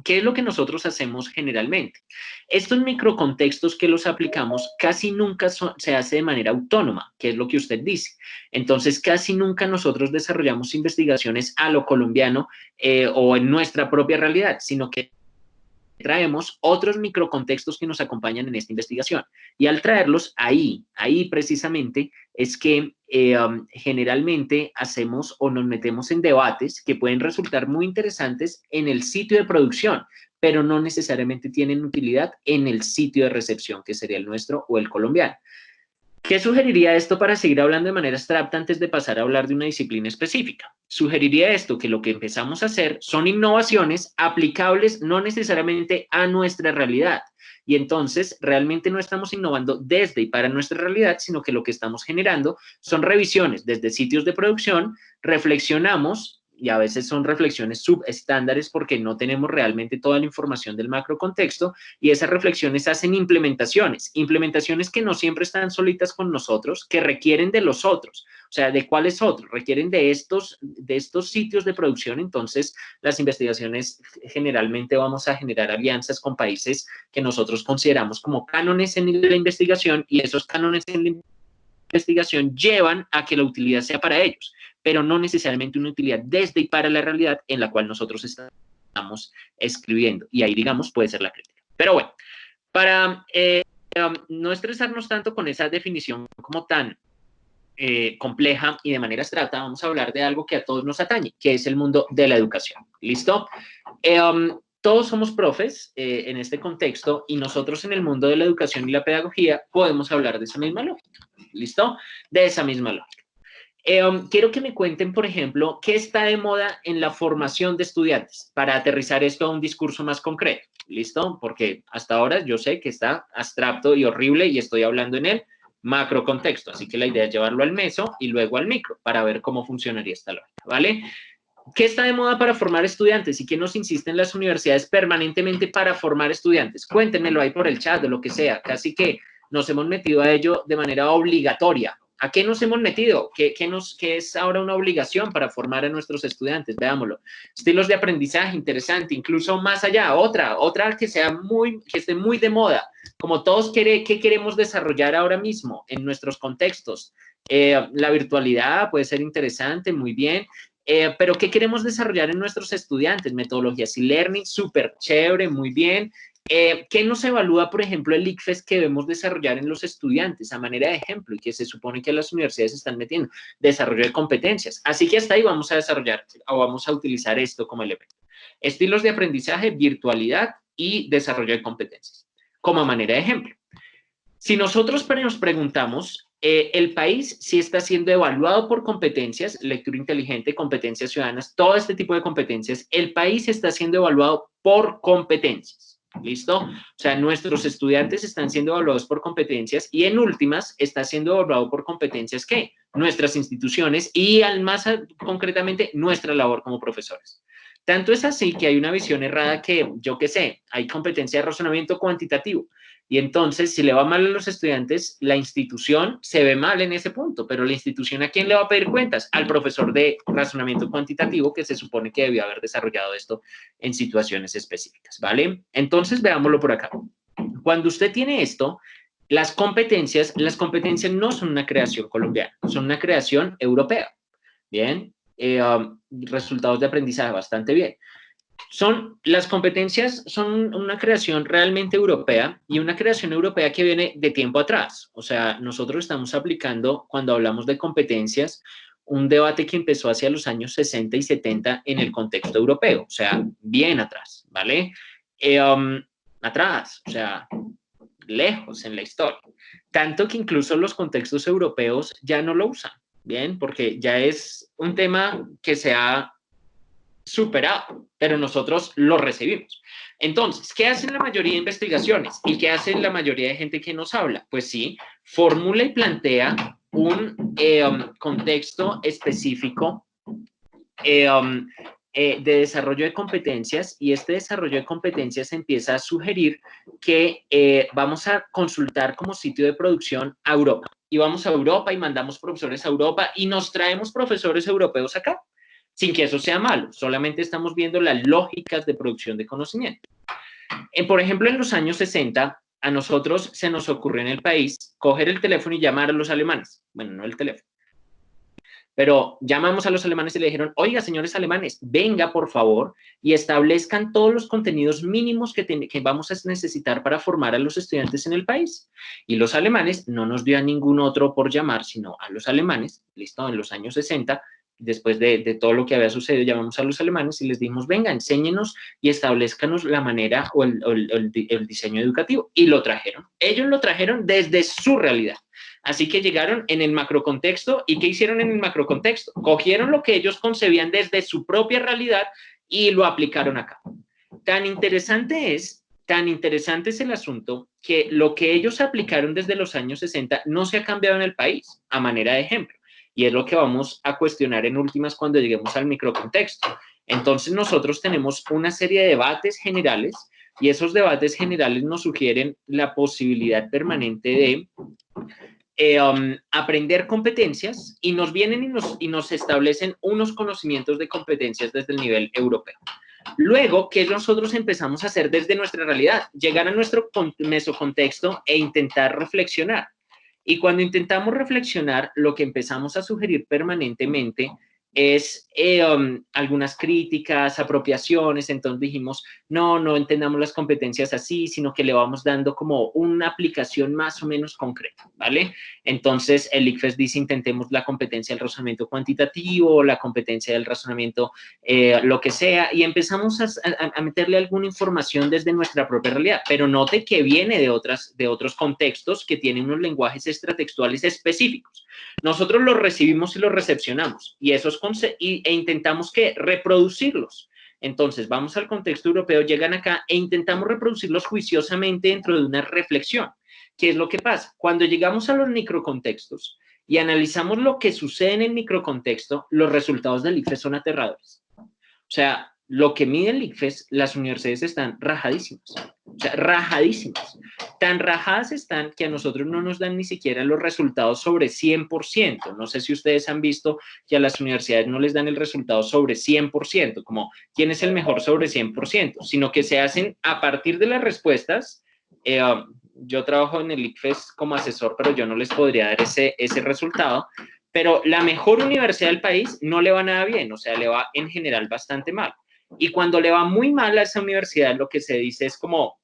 ¿Qué es lo que nosotros hacemos generalmente? Estos microcontextos que los aplicamos casi nunca se hace de manera autónoma, que es lo que usted dice. Entonces, casi nunca nosotros desarrollamos investigaciones a lo colombiano o en nuestra propia realidad, sino que traemos otros microcontextos que nos acompañan en esta investigación. Y al traerlos ahí precisamente es que generalmente hacemos o nos metemos en debates que pueden resultar muy interesantes en el sitio de producción, pero no necesariamente tienen utilidad en el sitio de recepción, que sería el nuestro o el colombiano. ¿Qué sugeriría esto para seguir hablando de manera abstracta antes de pasar a hablar de una disciplina específica? Sugeriría esto, que lo que empezamos a hacer son innovaciones aplicables no necesariamente a nuestra realidad. Y entonces realmente no estamos innovando desde y para nuestra realidad, sino que lo que estamos generando son revisiones desde sitios de producción, reflexionamos, y a veces son reflexiones subestándares porque no tenemos realmente toda la información del macrocontexto, y esas reflexiones hacen implementaciones que no siempre están solitas con nosotros, que requieren de los otros. O sea, ¿de cuáles otros? Requieren de estos sitios de producción. Entonces, las investigaciones generalmente vamos a generar alianzas con países que nosotros consideramos como cánones en la investigación, y esos cánones en la investigación llevan a que la utilidad sea para ellos, pero no necesariamente una utilidad desde y para la realidad en la cual nosotros estamos escribiendo. Y ahí, digamos, puede ser la crítica. Pero bueno, para no estresarnos tanto con esa definición como tan compleja y de manera abstracta, vamos a hablar de algo que a todos nos atañe, que es el mundo de la educación. ¿Listo? Todos somos profes en este contexto, y nosotros en el mundo de la educación y la pedagogía podemos hablar de esa misma lógica. ¿Listo? De esa misma lógica. Quiero que me cuenten, por ejemplo, qué está de moda en la formación de estudiantes, para aterrizar esto a un discurso más concreto. ¿Listo? Porque hasta ahora yo sé que está abstracto y horrible y estoy hablando en el macro contexto, así que la idea es llevarlo al meso y luego al micro para ver cómo funcionaría esta lógica, ¿vale? ¿Qué está de moda para formar estudiantes y qué nos insisten las universidades permanentemente para formar estudiantes? Cuéntenmelo ahí por el chat o lo que sea. Casi que nos hemos metido a ello de manera obligatoria. ¿A qué nos hemos metido? ¿Qué es ahora una obligación para formar a nuestros estudiantes? Veámoslo. Estilos de aprendizaje, interesante. Incluso más allá, otra que esté muy de moda. Como todos, ¿qué queremos desarrollar ahora mismo en nuestros contextos? La virtualidad puede ser interesante, muy bien. Pero ¿qué queremos desarrollar en nuestros estudiantes? Metodologías e-learning, súper chévere, muy bien. ¿Qué nos evalúa, por ejemplo, el ICFES que debemos desarrollar en los estudiantes a manera de ejemplo y que se supone que las universidades están metiendo? Desarrollo de competencias. Así que hasta ahí vamos a desarrollar o vamos a utilizar esto como elemento. Estilos de aprendizaje, virtualidad y desarrollo de competencias como manera de ejemplo. Si nosotros nos preguntamos, el país sí está siendo evaluado por competencias, lectura inteligente, competencias ciudadanas, todo este tipo de competencias, el país está siendo evaluado por competencias. ¿Listo? O sea, nuestros estudiantes están siendo evaluados por competencias y en últimas está siendo evaluado por competencias ¿qué? Nuestras instituciones y más concretamente nuestra labor como profesores. Tanto es así que hay una visión errada que, yo qué sé, hay competencia de razonamiento cuantitativo. Y entonces, si le va mal a los estudiantes, la institución se ve mal en ese punto. Pero la institución, ¿a quién le va a pedir cuentas? Al profesor de razonamiento cuantitativo, que se supone que debió haber desarrollado esto en situaciones específicas, ¿vale? Entonces, veámoslo por acá. Cuando usted tiene esto, las competencias no son una creación colombiana, son una creación europea. Bien, resultados de aprendizaje bastante bien. Las competencias son una creación realmente europea y una creación europea que viene de tiempo atrás. O sea, nosotros estamos aplicando, cuando hablamos de competencias, un debate que empezó hacia los años 60 y 70 en el contexto europeo. O sea, bien atrás, ¿vale? Atrás, o sea, lejos en la historia. Tanto que incluso los contextos europeos ya no lo usan, ¿bien? Porque ya es un tema que se ha superado, pero nosotros lo recibimos. Entonces, ¿qué hacen la mayoría de investigaciones? ¿Y qué hace la mayoría de gente que nos habla? Pues sí, formula y plantea un contexto específico de desarrollo de competencias, y este desarrollo de competencias empieza a sugerir que vamos a consultar como sitio de producción a Europa. Y vamos a Europa y mandamos profesores a Europa y nos traemos profesores europeos acá. Sin que eso sea malo, solamente estamos viendo las lógicas de producción de conocimiento. Por ejemplo, en los años 60, a nosotros se nos ocurrió en el país coger el teléfono y llamar a los alemanes. Bueno, no el teléfono. Pero llamamos a los alemanes y le dijeron, oiga, señores alemanes, venga, por favor, y establezcan todos los contenidos mínimos que vamos a necesitar para formar a los estudiantes en el país. Y los alemanes, no nos dio a ningún otro por llamar, sino a los alemanes, listo, en los años 60, después de todo lo que había sucedido, llamamos a los alemanes y les dijimos, venga, enséñenos y establezcanos la manera o el diseño educativo. Y lo trajeron. Ellos lo trajeron desde su realidad. Así que llegaron en el macrocontexto, ¿y qué hicieron en el macrocontexto? Cogieron lo que ellos concebían desde su propia realidad y lo aplicaron acá. Tan interesante es el asunto que lo que ellos aplicaron desde los años 60 no se ha cambiado en el país, a manera de ejemplo. Y es lo que vamos a cuestionar en últimas cuando lleguemos al microcontexto. Entonces nosotros tenemos una serie de debates generales y esos debates generales nos sugieren la posibilidad permanente de aprender competencias y nos vienen y nos establecen unos conocimientos de competencias desde el nivel europeo. Luego, ¿qué nosotros empezamos a hacer desde nuestra realidad? Llegar a nuestro mesocontexto e intentar reflexionar. Y cuando intentamos reflexionar, lo que empezamos a sugerir permanentemente es algunas críticas, apropiaciones. Entonces dijimos, no entendamos las competencias así, sino que le vamos dando como una aplicación más o menos concreta, ¿vale? Entonces el ICFES dice, intentemos la competencia del razonamiento cuantitativo, la competencia del razonamiento lo que sea, y empezamos a meterle alguna información desde nuestra propia realidad, pero note que viene de otros contextos que tienen unos lenguajes extratextuales específicos. Nosotros los recibimos y los recepcionamos, y e intentamos ¿qué? Reproducirlos. Entonces, vamos al contexto europeo, llegan acá e intentamos reproducirlos juiciosamente dentro de una reflexión. ¿Qué es lo que pasa? Cuando llegamos a los microcontextos y analizamos lo que sucede en el microcontexto, los resultados del ICFES son aterradores. O sea, lo que mide el ICFES, las universidades están rajadísimas. O sea, rajadísimas. Tan rajadas están que a nosotros no nos dan ni siquiera los resultados sobre 100%. No sé si ustedes han visto que a las universidades no les dan el resultado sobre 100%, como quién es el mejor sobre 100%, sino que se hacen a partir de las respuestas. Yo trabajo en el ICFES como asesor, pero yo no les podría dar ese resultado. Pero la mejor universidad del país no le va nada bien, o sea, le va en general bastante mal. Y cuando le va muy mal a esa universidad, lo que se dice es como,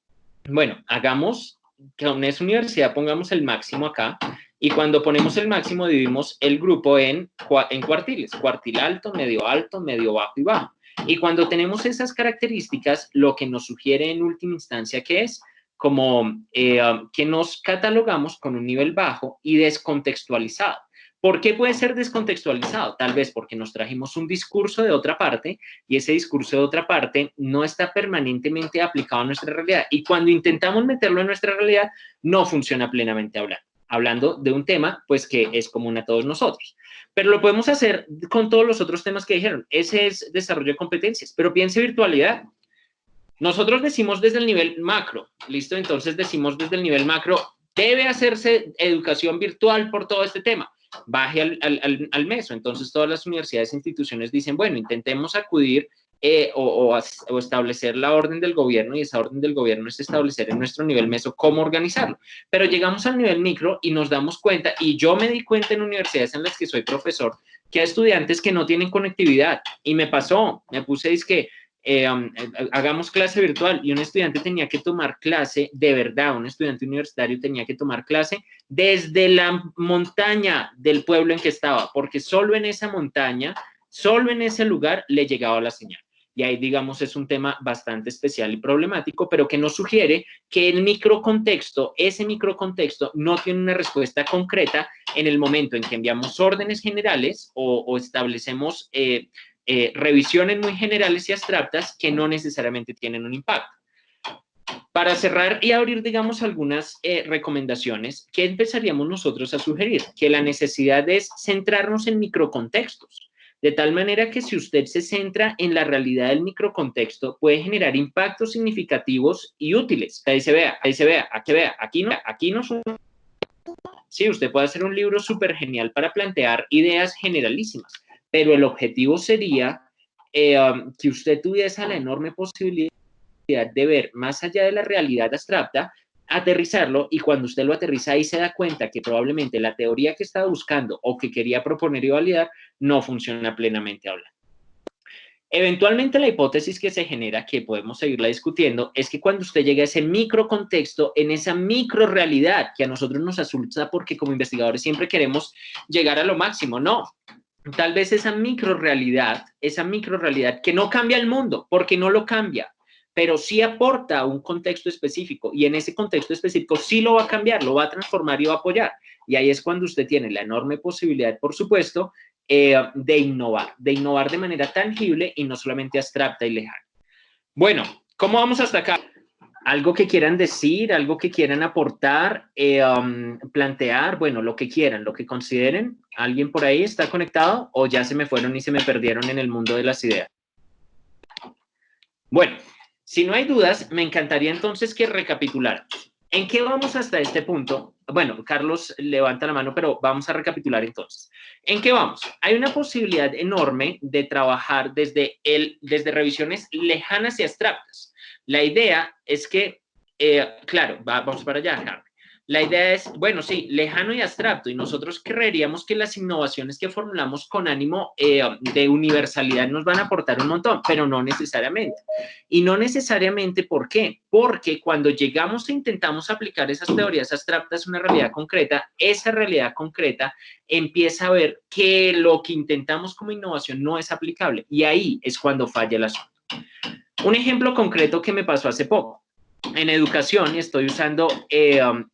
bueno, hagamos que en esa universidad pongamos el máximo acá, y cuando ponemos el máximo dividimos el grupo en cuartiles, cuartil alto, medio bajo y bajo. Y cuando tenemos esas características, lo que nos sugiere en última instancia que es como que nos catalogamos con un nivel bajo y descontextualizado. ¿Por qué puede ser descontextualizado? Tal vez porque nos trajimos un discurso de otra parte y ese discurso de otra parte no está permanentemente aplicado a nuestra realidad. Y cuando intentamos meterlo en nuestra realidad, no funciona plenamente hablando de un tema pues que es común a todos nosotros. Pero lo podemos hacer con todos los otros temas que dijeron. Ese es desarrollo de competencias. Pero piense virtualidad. Nosotros decimos desde el nivel macro, ¿listo? Entonces decimos desde el nivel macro, debe hacerse educación virtual por todo este tema. Baje al meso. Entonces todas las universidades e instituciones dicen, bueno, intentemos acudir o establecer la orden del gobierno, y esa orden del gobierno es establecer en nuestro nivel meso cómo organizarlo. Pero llegamos al nivel micro y nos damos cuenta, y yo me di cuenta en universidades en las que soy profesor, que hay estudiantes que no tienen conectividad. Y me puse, dizque, hagamos clase virtual, y un estudiante tenía que tomar clase, de verdad, un estudiante universitario tenía que tomar clase desde la montaña del pueblo en que estaba, porque solo en esa montaña, solo en ese lugar le llegaba la señal. Y ahí, digamos, es un tema bastante especial y problemático, pero que nos sugiere que el microcontexto, ese microcontexto no tiene una respuesta concreta en el momento en que enviamos órdenes generales o establecemos revisiones muy generales y abstractas que no necesariamente tienen un impacto. Para cerrar y abrir, digamos, algunas recomendaciones, ¿qué empezaríamos nosotros a sugerir? Que la necesidad es centrarnos en microcontextos, de tal manera que si usted se centra en la realidad del microcontexto, puede generar impactos significativos y útiles. Ahí se vea, aquí no son. Sí, usted puede hacer un libro súper genial para plantear ideas generalísimas, pero el objetivo sería que usted tuviese la enorme posibilidad de ver más allá de la realidad abstracta, aterrizarlo, y cuando usted lo aterriza ahí se da cuenta que probablemente la teoría que estaba buscando o que quería proponer y validar no funciona plenamente hablando. Eventualmente la hipótesis que se genera, que podemos seguirla discutiendo, es que cuando usted llega a ese microcontexto, en esa microrealidad que a nosotros nos asusta porque como investigadores siempre queremos llegar a lo máximo, no. Tal vez esa microrealidad que no cambia el mundo, porque no lo cambia, pero sí aporta un contexto específico y en ese contexto específico sí lo va a cambiar, lo va a transformar y va a apoyar. Y ahí es cuando usted tiene la enorme posibilidad, por supuesto, de innovar de manera tangible y no solamente abstracta y lejana. Bueno, ¿cómo vamos hasta acá? ¿Algo que quieran decir, algo que quieran aportar, plantear? Bueno, lo que quieran, lo que consideren. ¿Alguien por ahí está conectado o ya se me fueron y se me perdieron en el mundo de las ideas? Bueno, si no hay dudas, me encantaría entonces que recapituláramos. ¿En qué vamos hasta este punto? Bueno, Carlos levanta la mano, pero vamos a recapitular entonces. ¿En qué vamos? Hay una posibilidad enorme de trabajar desde revisiones lejanas y abstractas. La idea es que, claro, vamos para allá, Harvey. La idea es, bueno, sí, lejano y abstracto, y nosotros creeríamos que las innovaciones que formulamos con ánimo de universalidad nos van a aportar un montón, pero no necesariamente. Y no necesariamente, ¿por qué? Porque cuando llegamos e intentamos aplicar esas teorías abstractas a una realidad concreta, esa realidad concreta empieza a ver que lo que intentamos como innovación no es aplicable, y ahí es cuando falla el asunto. Un ejemplo concreto que me pasó hace poco. En educación, y estoy usando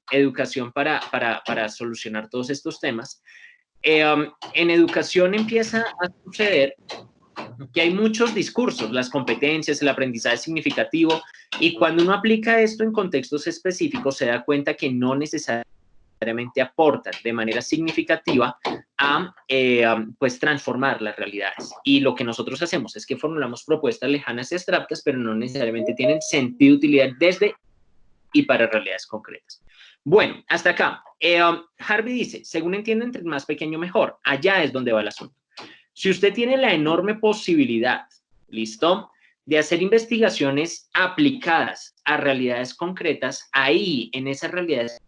educación para solucionar todos estos temas, en educación empieza a suceder que hay muchos discursos, las competencias, el aprendizaje significativo, y cuando uno aplica esto en contextos específicos se da cuenta que no necesariamente aportan de manera significativa a pues transformar las realidades. Y lo que nosotros hacemos es que formulamos propuestas lejanas y abstractas, pero no necesariamente tienen sentido, utilidad desde y para realidades concretas. Bueno, hasta acá. Harvey dice, según entiendo, entre más pequeño mejor. Allá es donde va el asunto. Si usted tiene la enorme posibilidad, ¿listo?, de hacer investigaciones aplicadas a realidades concretas, ahí, en esas realidades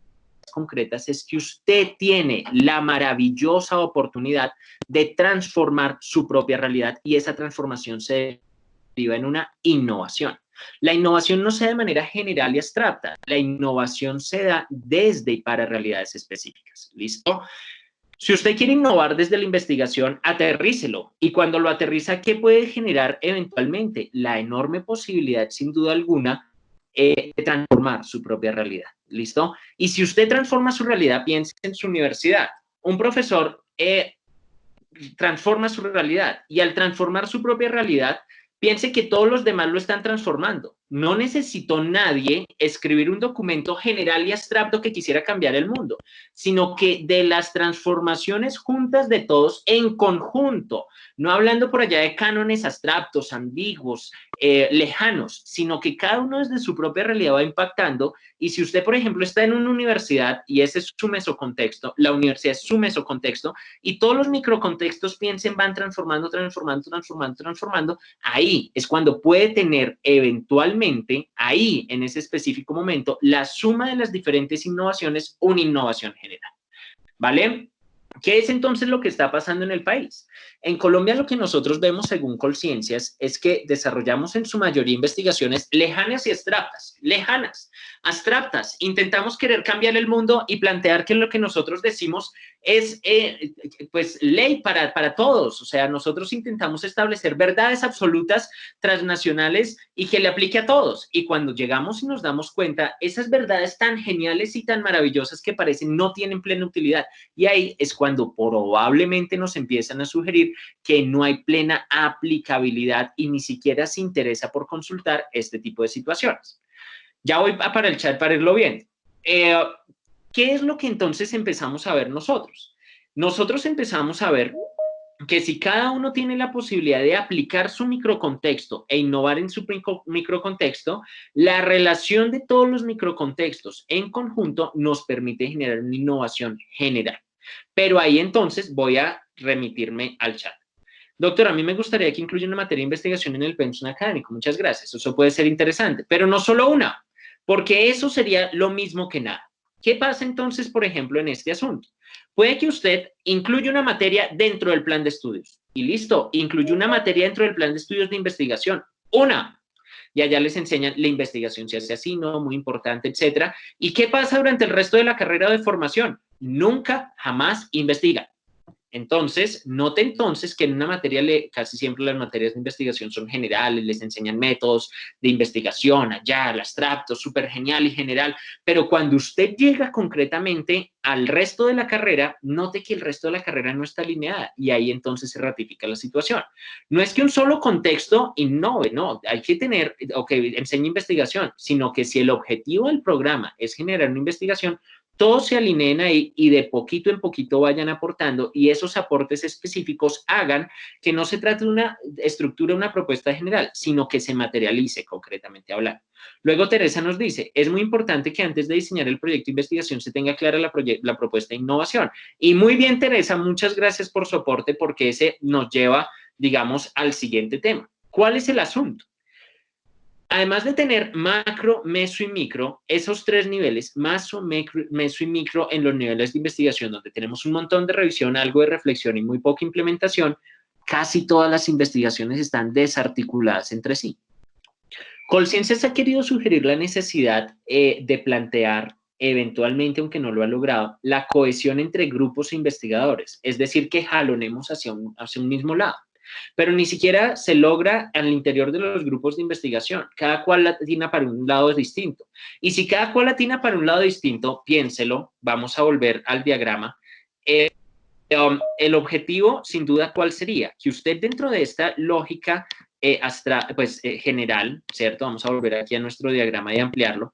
concretas, es que usted tiene la maravillosa oportunidad de transformar su propia realidad, y esa transformación se deriva en una innovación. La innovación no se da de manera general y abstracta, la innovación se da desde y para realidades específicas. ¿Listo? Si usted quiere innovar desde la investigación, aterrícelo. Y cuando lo aterriza, ¿qué puede generar eventualmente? La enorme posibilidad, sin duda alguna, de transformar su propia realidad. ¿Listo? Y si usted transforma su realidad, piense en su universidad. Un profesor transforma su realidad, y al transformar su propia realidad, piense que todos los demás lo están transformando. No necesitó nadie escribir un documento general y abstracto que quisiera cambiar el mundo, sino que de las transformaciones juntas de todos en conjunto, no hablando por allá de cánones abstractos, ambiguos, lejanos, sino que cada uno desde su propia realidad va impactando. Y si usted, por ejemplo, está en una universidad y ese es su mesocontexto, la universidad es su mesocontexto, y todos los microcontextos, piensen, van transformando, ahí es cuando puede tener eventualmente, ahí en ese específico momento, la suma de las diferentes innovaciones, una innovación general. ¿Vale? ¿Qué es entonces lo que está pasando en el país? En Colombia lo que nosotros vemos según Colciencias es que desarrollamos en su mayoría investigaciones lejanas y abstractas. Lejanas, abstractas. Intentamos querer cambiar el mundo y plantear que lo que nosotros decimos es pues ley para todos. O sea, nosotros intentamos establecer verdades absolutas transnacionales y que le aplique a todos. Y cuando llegamos y nos damos cuenta, esas verdades tan geniales y tan maravillosas que parecen no tienen plena utilidad. Y ahí es cuando probablemente nos empiezan a sugerir que no hay plena aplicabilidad y ni siquiera se interesa por consultar este tipo de situaciones. Ya voy para el chat para irlo viendo. ¿Qué es lo que entonces empezamos a ver nosotros? Nosotros empezamos a ver que si cada uno tiene la posibilidad de aplicar su microcontexto e innovar en su microcontexto, la relación de todos los microcontextos en conjunto nos permite generar una innovación general. Pero ahí entonces voy a remitirme al chat. Doctor, a mí me gustaría que incluya una materia de investigación en el pensum académico. Muchas gracias. Eso puede ser interesante, pero no solo una, porque eso sería lo mismo que nada. ¿Qué pasa entonces, por ejemplo, en este asunto? Puede que usted incluya una materia dentro del plan de estudios. Y listo, incluye una materia dentro del plan de estudios de investigación. Una. Y allá les enseñan la investigación se hace así, no, muy importante, etcétera. ¿Y qué pasa durante el resto de la carrera de formación? Nunca, jamás investiga. Entonces, note entonces que en una materia, casi siempre las materias de investigación son generales, les enseñan métodos de investigación, allá, el abstracto, súper genial y general, pero cuando usted llega concretamente al resto de la carrera, note que el resto de la carrera no está alineada y ahí entonces se ratifica la situación. No es que un solo contexto innove, no, hay que tener, o que enseñe investigación, sino que si el objetivo del programa es generar una investigación, todos se alineen ahí y de poquito en poquito vayan aportando y esos aportes específicos hagan que no se trate de una estructura, una propuesta general, sino que se materialice concretamente hablando. Luego Teresa nos dice, es muy importante que antes de diseñar el proyecto de investigación se tenga clara la propuesta de innovación. Y muy bien, Teresa, muchas gracias por su aporte porque ese nos lleva, digamos, al siguiente tema. ¿Cuál es el asunto? Además de tener macro, meso y micro, esos tres niveles, maso, meso y micro en los niveles de investigación, donde tenemos un montón de revisión, algo de reflexión y muy poca implementación, casi todas las investigaciones están desarticuladas entre sí. Colciencias ha querido sugerir la necesidad de plantear, eventualmente, aunque no lo ha logrado, la cohesión entre grupos e investigadores, es decir, que jalonemos hacia un mismo lado. Pero ni siquiera se logra al interior de los grupos de investigación. Cada cual atina para un lado distinto. Y si cada cual atina para un lado distinto, piénselo, vamos a volver al diagrama. El objetivo, sin duda, ¿cuál sería? Que usted dentro de esta lógica general, ¿cierto? Vamos a volver aquí a nuestro diagrama y ampliarlo.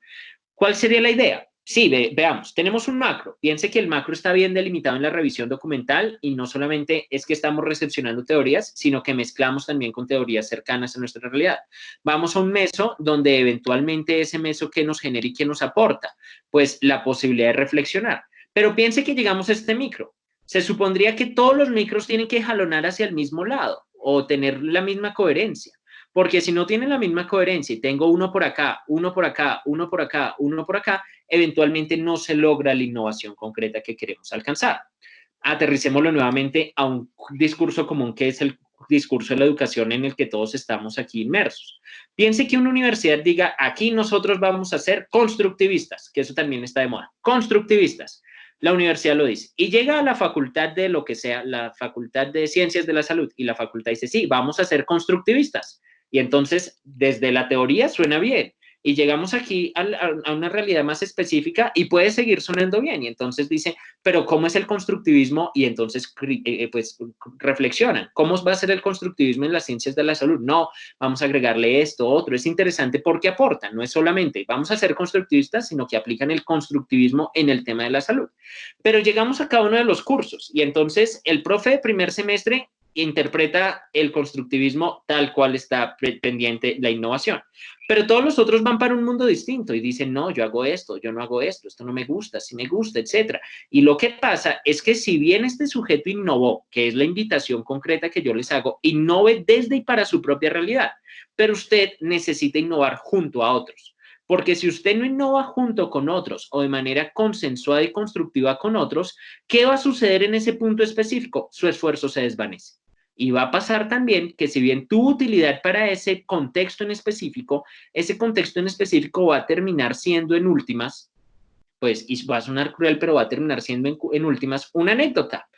¿Cuál sería la idea? Sí, veamos, tenemos un macro. Piense que el macro está bien delimitado en la revisión documental y no solamente es que estamos recepcionando teorías, sino que mezclamos también con teorías cercanas a nuestra realidad. Vamos a un meso donde eventualmente ese meso que nos genera y que nos aporta, pues la posibilidad de reflexionar. Pero piense que llegamos a este micro. Se supondría que todos los micros tienen que jalonar hacia el mismo lado o tener la misma coherencia. Porque si no tienen la misma coherencia y tengo uno por acá, uno por acá, uno por acá, uno por acá, eventualmente no se logra la innovación concreta que queremos alcanzar. Aterricémoslo nuevamente a un discurso común que es el discurso de la educación en el que todos estamos aquí inmersos. Piense que una universidad diga, aquí nosotros vamos a ser constructivistas, que eso también está de moda, constructivistas. La universidad lo dice. Y llega a la facultad de lo que sea, la facultad de ciencias de la salud, y la facultad dice, sí, vamos a ser constructivistas. Y entonces, desde la teoría suena bien. Y llegamos aquí a una realidad más específica y puede seguir sonando bien. Y entonces dice, pero ¿cómo es el constructivismo? Y entonces, pues, reflexionan. ¿Cómo va a ser el constructivismo en las ciencias de la salud? No, vamos a agregarle esto, otro. Es interesante porque aportan. No es solamente vamos a ser constructivistas, sino que aplican el constructivismo en el tema de la salud. Pero llegamos a cada uno de los cursos. Y entonces, el profe de primer semestre interpreta el constructivismo tal cual está pendiente la innovación. Pero todos los otros van para un mundo distinto y dicen, no, yo hago esto, yo no hago esto no me gusta, sí me gusta, etc. Y lo que pasa es que si bien este sujeto innovó, que es la invitación concreta que yo les hago, innove desde y para su propia realidad, pero usted necesita innovar junto a otros. Porque si usted no innova junto con otros o de manera consensuada y constructiva con otros, ¿qué va a suceder en ese punto específico? Su esfuerzo se desvanece. Y va a pasar también que si bien tuvo utilidad para ese contexto en específico, ese contexto en específico va a terminar siendo en últimas, pues, y va a sonar cruel, pero va a terminar siendo en últimas una anécdota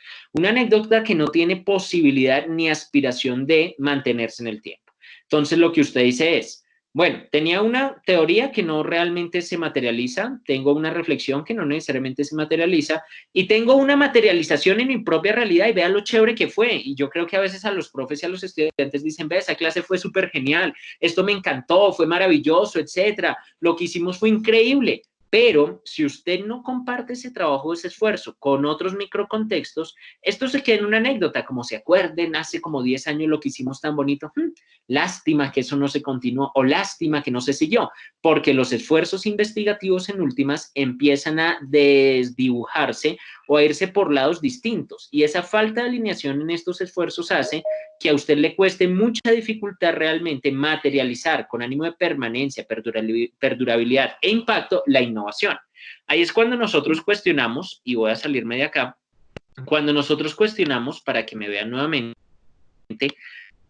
que no tiene posibilidad ni aspiración de mantenerse en el tiempo. Entonces, lo que usted dice es, bueno, tenía una teoría que no realmente se materializa, tengo una reflexión que no necesariamente se materializa y tengo una materialización en mi propia realidad y vea lo chévere que fue. Y yo creo que a veces a los profes y a los estudiantes dicen, ve, esa clase fue súper genial, esto me encantó, fue maravilloso, etcétera, lo que hicimos fue increíble. Pero si usted no comparte ese trabajo, ese esfuerzo con otros microcontextos, esto se queda en una anécdota, como se acuerden, hace como 10 años lo que hicimos tan bonito. Lástima que eso no se continuó o lástima que no se siguió, porque los esfuerzos investigativos en últimas empiezan a desdibujarse o a irse por lados distintos. Y esa falta de alineación en estos esfuerzos hace que a usted le cueste mucha dificultad realmente materializar con ánimo de permanencia, perdurabilidad e impacto la innovación. Ahí es cuando nosotros cuestionamos, y voy a salirme de acá, cuando nosotros cuestionamos, para que me vean nuevamente,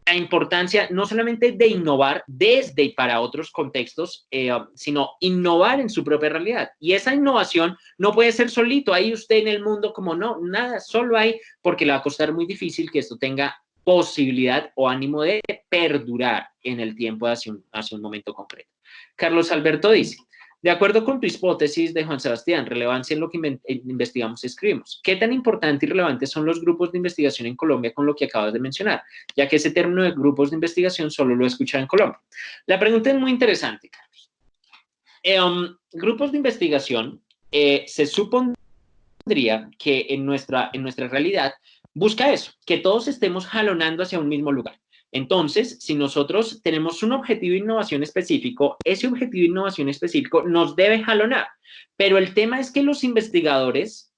la importancia no solamente de innovar desde y para otros contextos, sino innovar en su propia realidad. Y esa innovación no puede ser solito, ahí usted en el mundo como no, nada, solo hay, porque le va a costar muy difícil que esto tenga posibilidad o ánimo de perdurar en el tiempo hacia un momento concreto. Carlos Alberto dice, de acuerdo con tu hipótesis de Juan Sebastián, relevancia en lo que investigamos y escribimos, ¿qué tan importante y relevante son los grupos de investigación en Colombia con lo que acabas de mencionar? Ya que ese término de grupos de investigación solo lo he escuchado en Colombia. La pregunta es muy interesante, Carlos. Grupos de investigación se supondría que en nuestra realidad busca eso, que todos estemos jalonando hacia un mismo lugar. Entonces, si nosotros tenemos un objetivo de innovación específico, ese objetivo de innovación específico nos debe jalonar. Pero el tema es que los investigadores,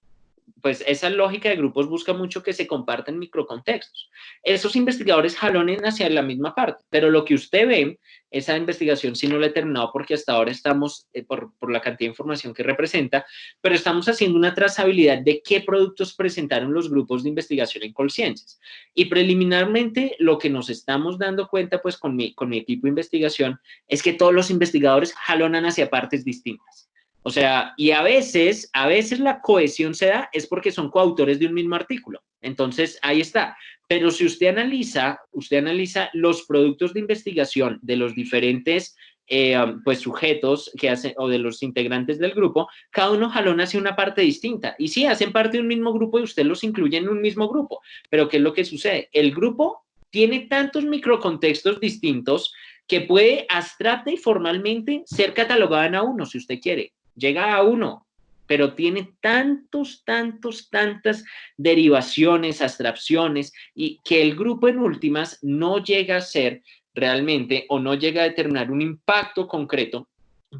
pues esa lógica de grupos busca mucho que se compartan microcontextos. Esos investigadores jalonen hacia la misma parte, pero lo que usted ve, esa investigación sí no la he terminado porque hasta ahora estamos, por la cantidad de información que representa, pero estamos haciendo una trazabilidad de qué productos presentaron los grupos de investigación en Colciencias. Y preliminarmente lo que nos estamos dando cuenta pues con mi equipo de investigación es que todos los investigadores jalonan hacia partes distintas. O sea, y a veces la cohesión se da es porque son coautores de un mismo artículo. Entonces, ahí está. Pero si usted analiza los productos de investigación de los diferentes pues sujetos que hacen, o de los integrantes del grupo, cada uno jalona hacia una parte distinta. Y sí, hacen parte de un mismo grupo y usted los incluye en un mismo grupo. Pero ¿qué es lo que sucede? El grupo tiene tantos microcontextos distintos que puede abstracta y formalmente ser catalogada en A1, si usted quiere. Llega a 1, pero tiene tantas derivaciones, abstracciones, y que el grupo en últimas no llega a ser realmente o no llega a determinar un impacto concreto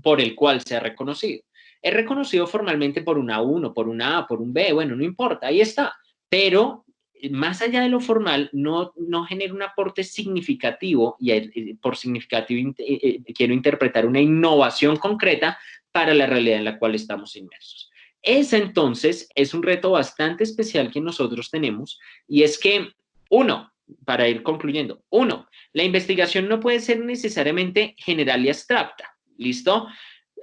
por el cual sea reconocido. Es reconocido formalmente por un A1, por un A, por un B, bueno, no importa, ahí está, pero más allá de lo formal, no genera un aporte significativo, y por significativo quiero interpretar una innovación concreta para la realidad en la cual estamos inmersos. Ese entonces es un reto bastante especial que nosotros tenemos, y es que, para ir concluyendo, la investigación no puede ser necesariamente general y abstracta, ¿listo?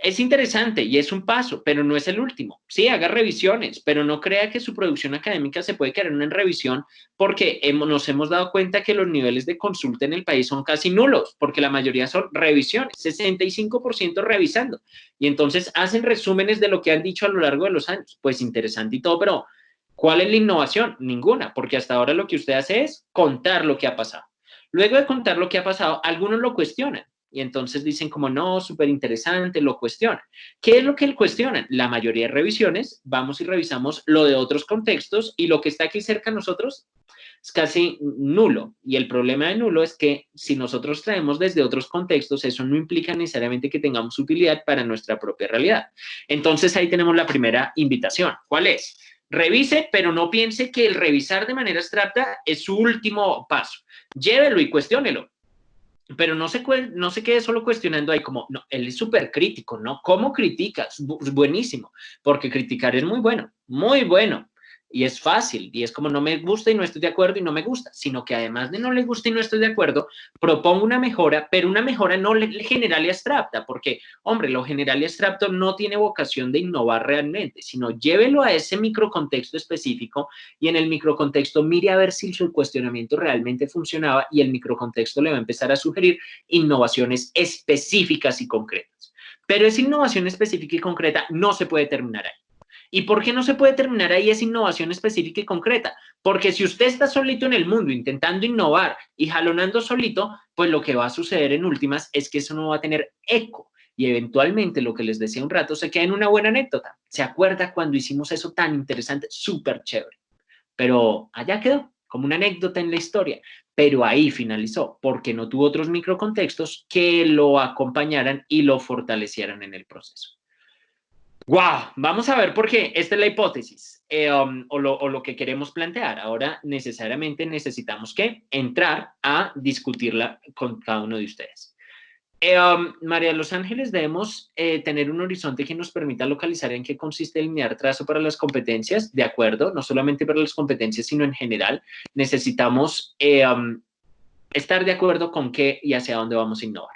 Es interesante y es un paso, pero no es el último. Sí, haga revisiones, pero no crea que su producción académica se puede quedar en una revisión, porque nos hemos dado cuenta que los niveles de consulta en el país son casi nulos, porque la mayoría son revisiones, 65% revisando. Y entonces hacen resúmenes de lo que han dicho a lo largo de los años. Pues interesante y todo, pero ¿cuál es la innovación? Ninguna, porque hasta ahora lo que usted hace es contar lo que ha pasado. Luego de contar lo que ha pasado, algunos lo cuestionan. Y entonces dicen como, no, súper interesante, lo cuestionan. ¿Qué es lo que cuestionan? La mayoría de revisiones, vamos y revisamos lo de otros contextos, y lo que está aquí cerca de nosotros es casi nulo. Y el problema de nulo es que si nosotros traemos desde otros contextos, eso no implica necesariamente que tengamos utilidad para nuestra propia realidad. Entonces ahí tenemos la primera invitación. ¿Cuál es? Revise, pero no piense que el revisar de manera abstracta es su último paso. Llévelo y cuestiónelo. Pero no se quede solo cuestionando ahí como, no, él es súper crítico, ¿no? ¿Cómo criticas? Buenísimo, porque criticar es muy bueno, y es fácil, y es como no me gusta y no estoy de acuerdo y no me gusta, sino que además de no le gusta y no estoy de acuerdo, propongo una mejora, pero una mejora no general y abstracta, porque, hombre, lo general y abstracto no tiene vocación de innovar realmente, sino llévelo a ese microcontexto específico, y en el microcontexto mire a ver si su cuestionamiento realmente funcionaba, y el microcontexto le va a empezar a sugerir innovaciones específicas y concretas. Pero esa innovación específica y concreta no se puede terminar ahí. ¿Y por qué no se puede terminar ahí esa innovación específica y concreta? Porque si usted está solito en el mundo intentando innovar y jalonando solito, pues lo que va a suceder en últimas es que eso no va a tener eco. Y eventualmente, lo que les decía un rato, se queda en una buena anécdota. ¿Se acuerda cuando hicimos eso tan interesante? Súper chévere. Pero allá quedó, como una anécdota en la historia. Pero ahí finalizó, porque no tuvo otros microcontextos que lo acompañaran y lo fortalecieran en el proceso. ¡Wow! Vamos a ver por qué. Esta es la hipótesis o lo que queremos plantear. Ahora necesariamente necesitamos que entrar a discutirla con cada uno de ustedes. María de los Ángeles, debemos tener un horizonte que nos permita localizar en qué consiste el linear trazo para las competencias. De acuerdo, no solamente para las competencias, sino en general. Necesitamos estar de acuerdo con qué y hacia dónde vamos a innovar.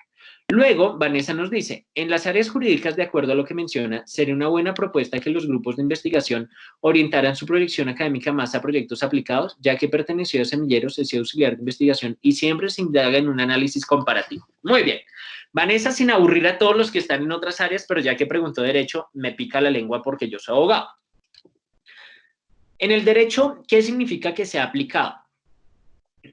Luego, Vanessa nos dice, en las áreas jurídicas, de acuerdo a lo que menciona, sería una buena propuesta que los grupos de investigación orientaran su proyección académica más a proyectos aplicados, ya que perteneció a semilleros, es auxiliar de investigación y siempre se indaga en un análisis comparativo. Muy bien. Vanessa, sin aburrir a todos los que están en otras áreas, pero ya que preguntó derecho, me pica la lengua porque yo soy abogado. En el derecho, ¿qué significa que sea aplicado?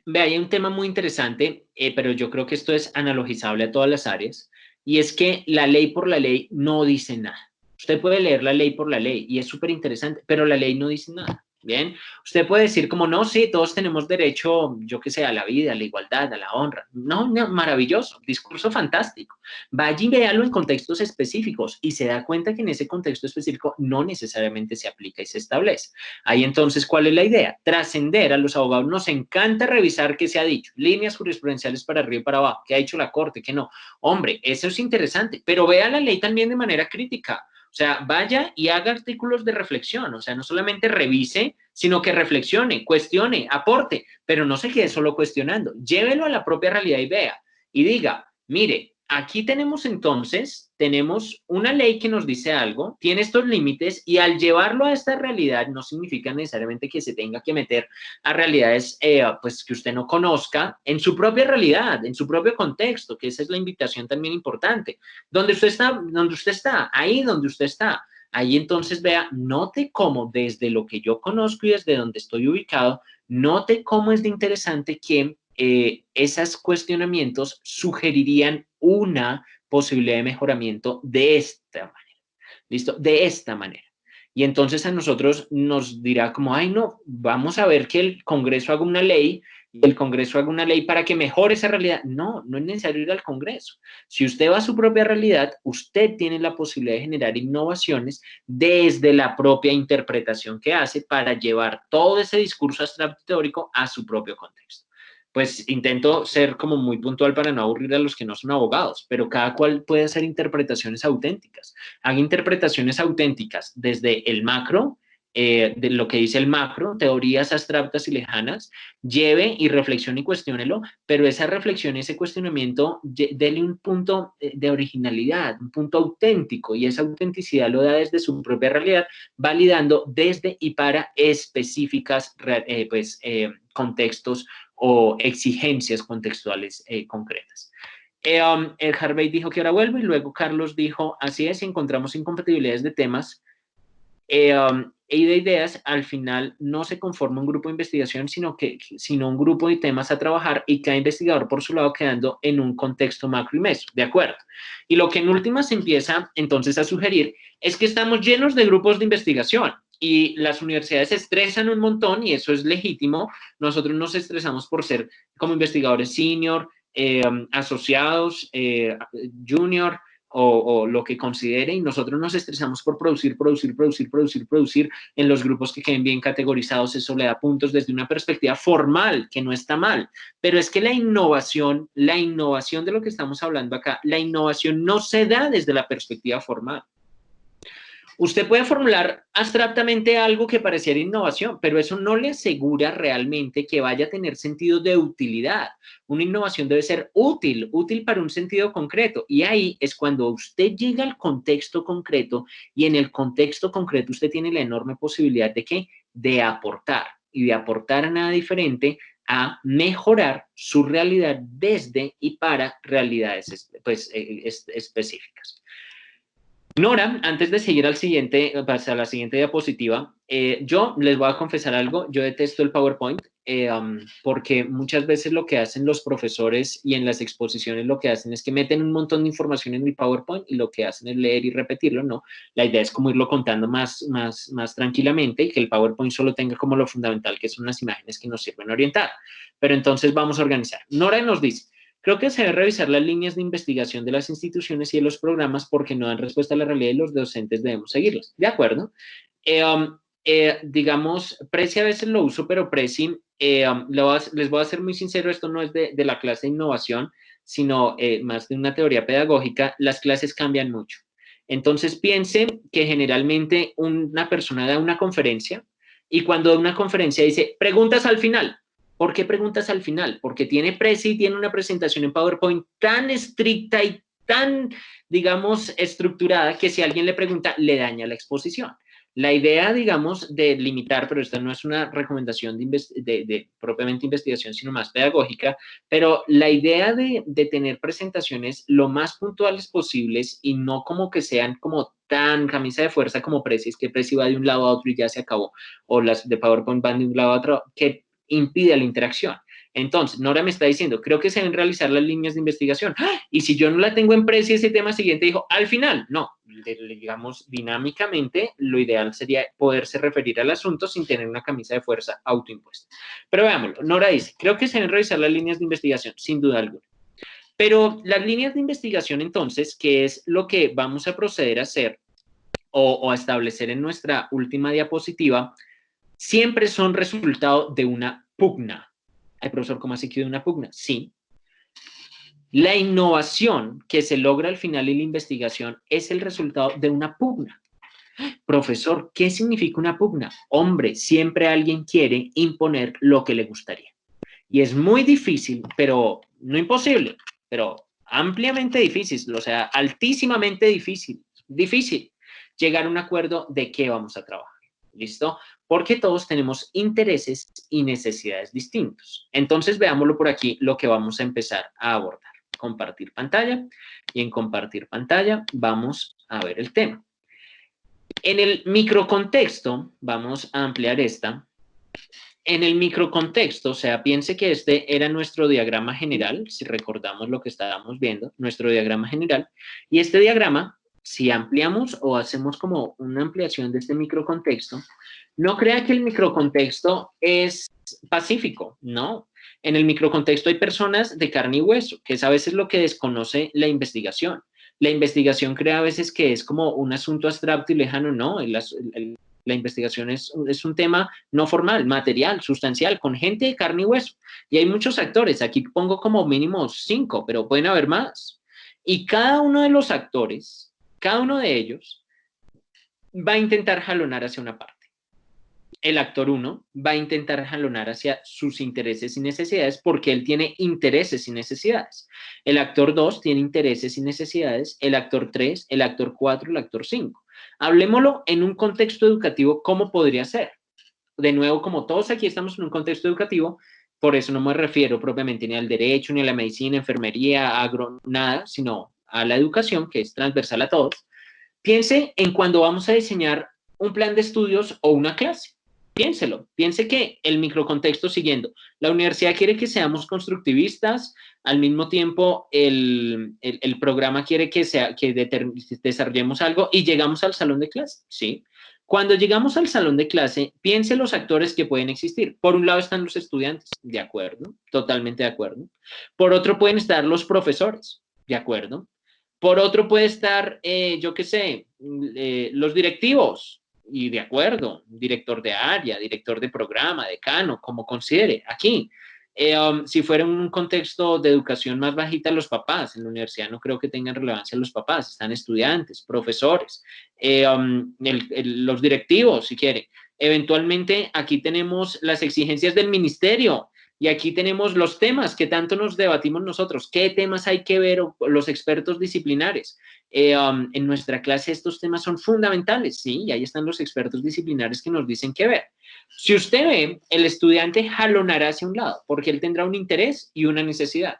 Ve, hay un tema muy interesante, pero yo creo que esto es analogizable a todas las áreas, y es que la ley por la ley no dice nada. Usted puede leer la ley por la ley, y es súper interesante, pero la ley no dice nada, ¿bien? Usted puede decir como, no, sí, todos tenemos derecho, yo qué sé, a la vida, a la igualdad, a la honra. No, no, maravilloso, discurso fantástico. Vaya y véalo en contextos específicos, y se da cuenta que en ese contexto específico no necesariamente se aplica y se establece. Ahí entonces, ¿cuál es la idea? Trascender. A los abogados nos encanta revisar qué se ha dicho, líneas jurisprudenciales para arriba y para abajo, qué ha dicho la Corte, qué no. Hombre, eso es interesante, pero vea la ley también de manera crítica. O sea, vaya y haga artículos de reflexión, o sea, no solamente revise, sino que reflexione, cuestione, aporte, pero no se quede solo cuestionando. Llévelo a la propia realidad y vea, y diga, mire, aquí tenemos entonces, tenemos una ley que nos dice algo, tiene estos límites y al llevarlo a esta realidad no significa necesariamente que se tenga que meter a realidades pues que usted no conozca en su propia realidad, en su propio contexto, que esa es la invitación también importante. Donde usted está, ahí donde usted está. Ahí entonces vea, note cómo desde lo que yo conozco y desde donde estoy ubicado, note cómo es de interesante que esos cuestionamientos sugerirían una posibilidad de mejoramiento de esta manera. ¿Listo? De esta manera. Y entonces a nosotros nos dirá como, ay, no, vamos a ver que el Congreso haga una ley y el Congreso haga una ley para que mejore esa realidad. No, no es necesario ir al Congreso. Si usted va a su propia realidad, usted tiene la posibilidad de generar innovaciones desde la propia interpretación que hace para llevar todo ese discurso abstracto teórico a su propio contexto. Pues intento ser como muy puntual para no aburrir a los que no son abogados, pero cada cual puede hacer interpretaciones auténticas. Haga interpretaciones auténticas desde el macro, de lo que dice el macro, teorías abstractas y lejanas, lleve y reflexione y cuestiónelo, pero esa reflexión, ese cuestionamiento, dele un punto de originalidad, un punto auténtico, y esa autenticidad lo da desde su propia realidad, validando desde y para específicas contextos o exigencias contextuales concretas. El Harvey dijo que ahora vuelvo y luego Carlos dijo, así es, si encontramos incompatibilidades de temas y de ideas, al final no se conforma un grupo de investigación, sino un grupo de temas a trabajar y cada investigador por su lado quedando en un contexto macro y meso, ¿de acuerdo? Y lo que en últimas se empieza entonces a sugerir es que estamos llenos de grupos de investigación y las universidades se estresan un montón y eso es legítimo. Nosotros nos estresamos por ser como investigadores senior, asociados, junior, o lo que considere, y nosotros nos estresamos por producir en los grupos que queden bien categorizados. Eso le da puntos desde una perspectiva formal, que no está mal, pero es que la innovación de lo que estamos hablando acá, la innovación no se da desde la perspectiva formal. Usted puede formular abstractamente algo que pareciera innovación, pero eso no le asegura realmente que vaya a tener sentido de utilidad. Una innovación debe ser útil para un sentido concreto. Y ahí es cuando usted llega al contexto concreto y en el contexto concreto usted tiene la enorme posibilidad de ¿qué? De aportar. Y de aportar a nada diferente a mejorar su realidad desde y para realidades específicas. Nora, antes de seguir a la siguiente diapositiva, yo les voy a confesar algo, yo detesto el PowerPoint porque muchas veces lo que hacen los profesores y en las exposiciones lo que hacen es que meten un montón de información en el PowerPoint y lo que hacen es leer y repetirlo, ¿no? La idea es como irlo contando más tranquilamente y que el PowerPoint solo tenga como lo fundamental, que son unas imágenes que nos sirven a orientar. Pero entonces vamos a organizar. Nora nos dice, creo que se debe revisar las líneas de investigación de las instituciones y de los programas porque no dan respuesta a la realidad y los docentes debemos seguirlas. ¿De acuerdo? Digamos, Prezi a veces lo uso, pero Prezi, les voy a ser muy sincero, esto no es de la clase de innovación, sino más de una teoría pedagógica. Las clases cambian mucho. Entonces, piensen que generalmente una persona da una conferencia y cuando da una conferencia dice, preguntas al final. ¿Por qué preguntas al final? Porque tiene Prezi y tiene una presentación en PowerPoint tan estricta y tan, digamos, estructurada que si alguien le pregunta, le daña la exposición. La idea, digamos, de limitar, pero esta no es una recomendación de propiamente investigación, sino más pedagógica, pero la idea de tener presentaciones lo más puntuales posibles y no como que sean como tan camisa de fuerza como Prezi, es que Prezi va de un lado a otro y ya se acabó, o las de PowerPoint van de un lado a otro, que impide la interacción. Entonces, Nora me está diciendo, creo que se deben realizar las líneas de investigación. ¡Ah! Y si yo no la tengo en Prezi, ese tema siguiente dijo, al final, no. Digamos, dinámicamente, lo ideal sería poderse referir al asunto sin tener una camisa de fuerza autoimpuesta. Pero veámoslo. Nora dice, creo que se deben realizar las líneas de investigación, sin duda alguna. Pero las líneas de investigación, entonces, ¿qué es lo que vamos a proceder a hacer o a establecer en nuestra última diapositiva? Siempre son resultado de una pugna. Ay, profesor, ¿cómo así que de una pugna? Sí. La innovación que se logra al final de la investigación es el resultado de una pugna. Profesor, ¿qué significa una pugna? Hombre, siempre alguien quiere imponer lo que le gustaría. Y es muy difícil, pero no imposible, pero ampliamente difícil, o sea, altísimamente difícil llegar a un acuerdo de qué vamos a trabajar. ¿Listo? Porque todos tenemos intereses y necesidades distintos. Entonces, veámoslo por aquí, lo que vamos a empezar a abordar. Compartir pantalla. Y en compartir pantalla vamos a ver el tema. En el microcontexto, vamos a ampliar esta. En el microcontexto, o sea, piense que este era nuestro diagrama general, si recordamos lo que estábamos viendo, nuestro diagrama general. Y este diagrama, si ampliamos o hacemos como una ampliación de este microcontexto, no crea que el microcontexto es pacífico, no. En el microcontexto hay personas de carne y hueso, que es a veces lo que desconoce la investigación. La investigación crea a veces que es como un asunto abstracto y lejano, no. La investigación es un tema no formal, material, sustancial, con gente de carne y hueso. Y hay muchos actores, aquí pongo como mínimo 5, pero pueden haber más. Y cada uno de los actores, cada uno de ellos, va a intentar jalonar hacia una parte. El actor 1 va a intentar jalonar hacia sus intereses y necesidades porque él tiene intereses y necesidades. El actor 2 tiene intereses y necesidades. El actor 3, el actor 4, el actor 5. Hablemoslo en un contexto educativo, ¿cómo podría ser? De nuevo, como todos aquí estamos en un contexto educativo, por eso no me refiero propiamente ni al derecho, ni a la medicina, enfermería, agro, nada, sino a la educación, que es transversal a todos. Piense en cuando vamos a diseñar un plan de estudios o una clase. Piénselo, piense que el microcontexto siguiendo, la universidad quiere que seamos constructivistas, al mismo tiempo el programa quiere que desarrollemos algo y llegamos al salón de clase, ¿sí? Cuando llegamos al salón de clase, piense los actores que pueden existir. Por un lado están los estudiantes, de acuerdo, totalmente de acuerdo. Por otro pueden estar los profesores, de acuerdo. Por otro puede estar, yo qué sé, los directivos, y de acuerdo, director de área, director de programa, decano, como considere, aquí. Si fuera un contexto de educación más bajita, los papás, en la universidad no creo que tengan relevancia los papás, están estudiantes, profesores, los directivos, si quiere. Eventualmente, aquí tenemos las exigencias del ministerio, y aquí tenemos los temas que tanto nos debatimos nosotros. ¿Qué temas hay que ver los expertos disciplinares? En nuestra clase estos temas son fundamentales, ¿sí? Y ahí están los expertos disciplinares que nos dicen qué ver. Si usted ve, el estudiante jalonará hacia un lado, porque él tendrá un interés y una necesidad.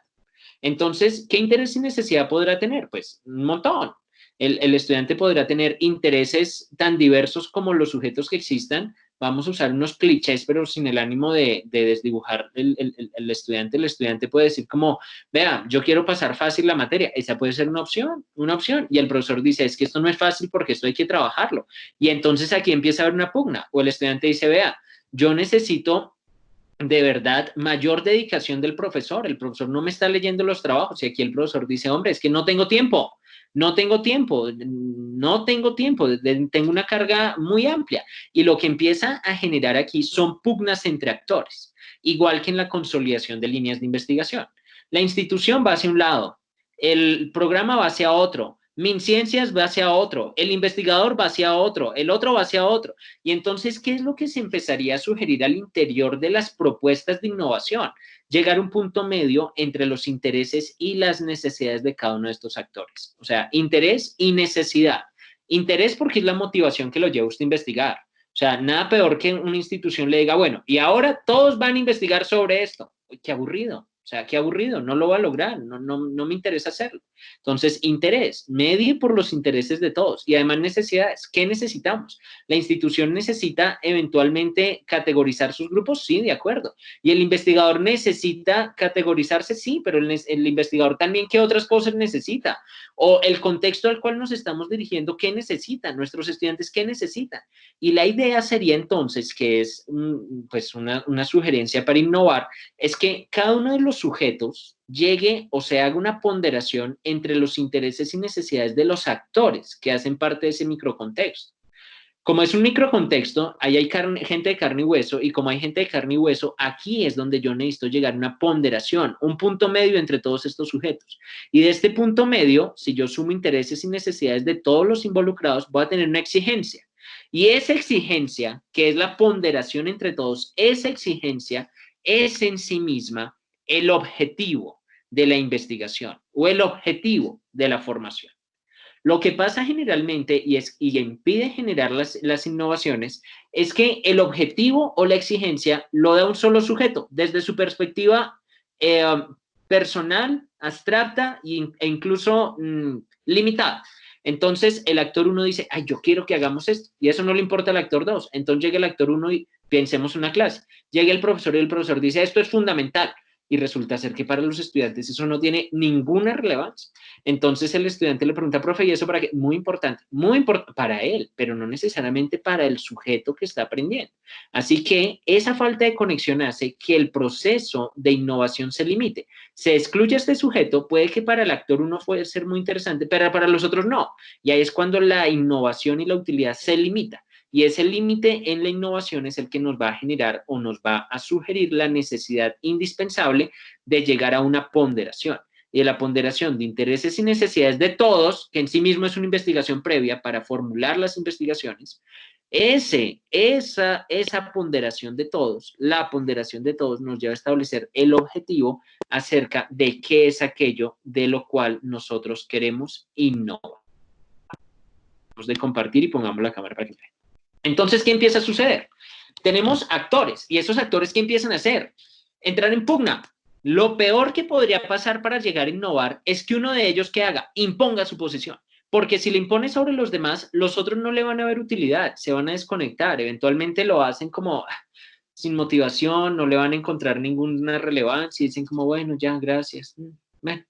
Entonces, ¿qué interés y necesidad podrá tener? Pues un montón. El estudiante podrá tener intereses tan diversos como los sujetos que existan. Vamos a usar unos clichés, pero sin el ánimo de desdibujar el estudiante. El estudiante puede decir como, vea, yo quiero pasar fácil la materia. Esa puede ser una opción. Y el profesor dice, es que esto no es fácil porque esto hay que trabajarlo. Y entonces aquí empieza a haber una pugna. O el estudiante dice, vea, yo necesito de verdad mayor dedicación del profesor. El profesor no me está leyendo los trabajos. Y aquí el profesor dice, hombre, es que no tengo tiempo. Tengo una carga muy amplia. Y lo que empieza a generar aquí son pugnas entre actores, igual que en la consolidación de líneas de investigación. La institución va hacia un lado, el programa va hacia otro, MinCiencias va hacia otro, el investigador va hacia otro, el otro va hacia otro. Y entonces, ¿qué es lo que se empezaría a sugerir al interior de las propuestas de innovación? Llegar a un punto medio entre los intereses y las necesidades de cada uno de estos actores. O sea, interés y necesidad. Interés porque es la motivación que lo lleva a usted a investigar. O sea, nada peor que una institución le diga, bueno, y ahora todos van a investigar sobre esto. Uy, qué aburrido. O sea, qué aburrido, no lo va a lograr, no me interesa hacerlo. Entonces, interés, medie por los intereses de todos y además necesidades. ¿Qué necesitamos? La institución necesita eventualmente categorizar sus grupos, sí, de acuerdo. Y el investigador necesita categorizarse, sí, pero el investigador también, ¿qué otras cosas necesita? O el contexto al cual nos estamos dirigiendo, ¿qué necesitan? Nuestros estudiantes, ¿qué necesitan? Y la idea sería entonces, que es pues una sugerencia para innovar, es que cada uno de los sujetos llegue o se haga una ponderación entre los intereses y necesidades de los actores que hacen parte de ese microcontexto. Como es un microcontexto, ahí hay gente de carne y hueso, y como hay gente de carne y hueso, aquí es donde yo necesito llegar a una ponderación, un punto medio entre todos estos sujetos. Y de este punto medio, si yo sumo intereses y necesidades de todos los involucrados, voy a tener una exigencia. Y esa exigencia, que es la ponderación entre todos, esa exigencia es en sí misma el objetivo de la investigación o el objetivo de la formación. Lo que pasa generalmente y impide generar las innovaciones es que el objetivo o la exigencia lo da un solo sujeto desde su perspectiva personal, abstracta e incluso limitada. Entonces, el actor 1 dice, ay, yo quiero que hagamos esto, y eso no le importa al actor 2. Entonces llega el actor 1 y pensemos una clase. Llega el profesor y el profesor dice, esto es fundamental. Y resulta ser que para los estudiantes eso no tiene ninguna relevancia. Entonces el estudiante le pregunta, profe, ¿y eso para qué? Muy importante para él, pero no necesariamente para el sujeto que está aprendiendo. Así que esa falta de conexión hace que el proceso de innovación se limite. Se excluye a este sujeto, puede que para el actor 1 puede ser muy interesante, pero para los otros no. Y ahí es cuando la innovación y la utilidad se limita. Y ese límite en la innovación es el que nos va a generar o nos va a sugerir la necesidad indispensable de llegar a una ponderación. Y de la ponderación de intereses y necesidades de todos, que en sí mismo es una investigación previa para formular las investigaciones, esa ponderación de todos, la ponderación de todos nos lleva a establecer el objetivo acerca de qué es aquello de lo cual nosotros queremos innovar. Vamos a compartir y pongamos la cámara para que vean. Entonces, ¿qué empieza a suceder? Tenemos actores, y esos actores, ¿qué empiezan a hacer? Entrar en pugna. Lo peor que podría pasar para llegar a innovar es que uno de ellos, ¿qué haga? Imponga su posición. Porque si le impone sobre los demás, los otros no le van a ver utilidad, se van a desconectar, eventualmente lo hacen como sin motivación, no le van a encontrar ninguna relevancia, y dicen como, bueno, ya, gracias.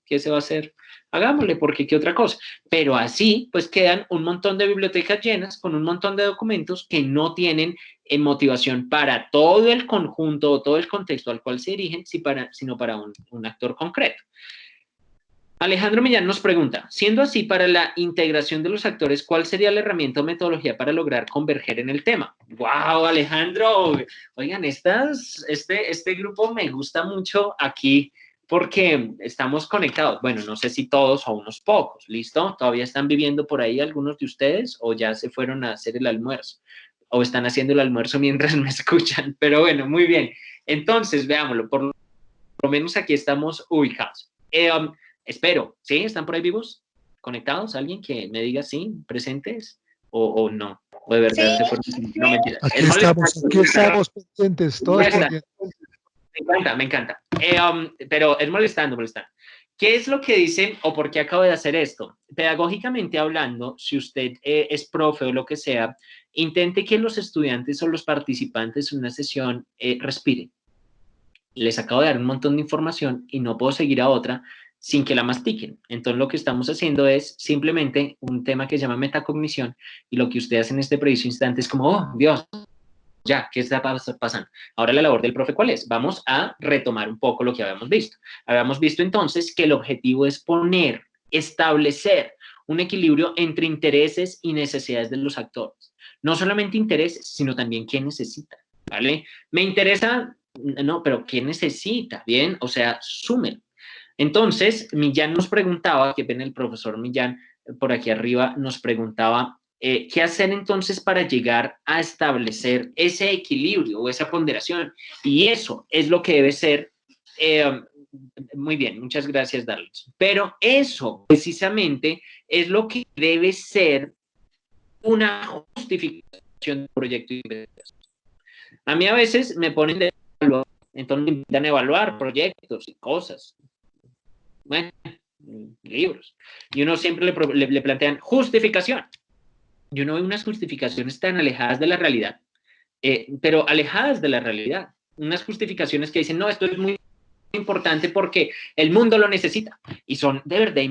¿Qué se va a hacer? Hagámosle, porque qué otra cosa. Pero así, pues quedan un montón de bibliotecas llenas con un montón de documentos que no tienen motivación para todo el conjunto o todo el contexto al cual se dirigen, sino para un actor concreto. Alejandro Millán nos pregunta, siendo así, para la integración de los actores, ¿cuál sería la herramienta o metodología para lograr converger en el tema? ¡Wow, Alejandro! Oigan, este grupo me gusta mucho aquí, porque estamos conectados. Bueno, no sé si todos o unos pocos, ¿listo? ¿Todavía están viviendo por ahí algunos de ustedes o ya se fueron a hacer el almuerzo? ¿O están haciendo el almuerzo mientras me escuchan? Pero bueno, muy bien. Entonces, veámoslo. Por lo menos aquí estamos ubicados. Espero, ¿sí? ¿Están por ahí vivos? ¿Conectados? ¿Alguien que me diga sí? ¿Presentes? ¿O no? ¿O de verdad se fueron? No, mentira. Aquí estamos presentes, todos presentes. Me encanta. Pero es molestando. ¿Qué es lo que dicen o por qué acabo de hacer esto? Pedagógicamente hablando, si usted es profe o lo que sea, intente que los estudiantes o los participantes en una sesión respiren. Les acabo de dar un montón de información y no puedo seguir a otra sin que la mastiquen. Entonces, lo que estamos haciendo es simplemente un tema que se llama metacognición, y lo que usted hace en este preciso instante es como, oh, Dios, ya, ¿qué está pasando? Ahora la labor del profe, ¿cuál es? Vamos a retomar un poco lo que habíamos visto. Habíamos visto entonces que el objetivo es establecer un equilibrio entre intereses y necesidades de los actores. No solamente intereses, sino también qué necesita, ¿vale? Me interesa, no, pero ¿qué necesita? Bien, o sea, súmelo. Entonces, Millán nos preguntaba, que ven el profesor Millán, por aquí arriba nos preguntaba, ¿qué hacer entonces para llegar a establecer ese equilibrio o esa ponderación? Y eso es lo que debe ser, muy bien, muchas gracias, Darlos. Pero eso precisamente es lo que debe ser una justificación del proyecto de investigación. A mí a veces me ponen de evaluar, entonces me invitan a evaluar proyectos y cosas. Bueno, libros. Y uno siempre le plantean justificación. Yo no veo unas justificaciones tan alejadas de la realidad, pero alejadas de la realidad. Unas justificaciones que dicen, no, esto es muy importante porque el mundo lo necesita. Y son de verdad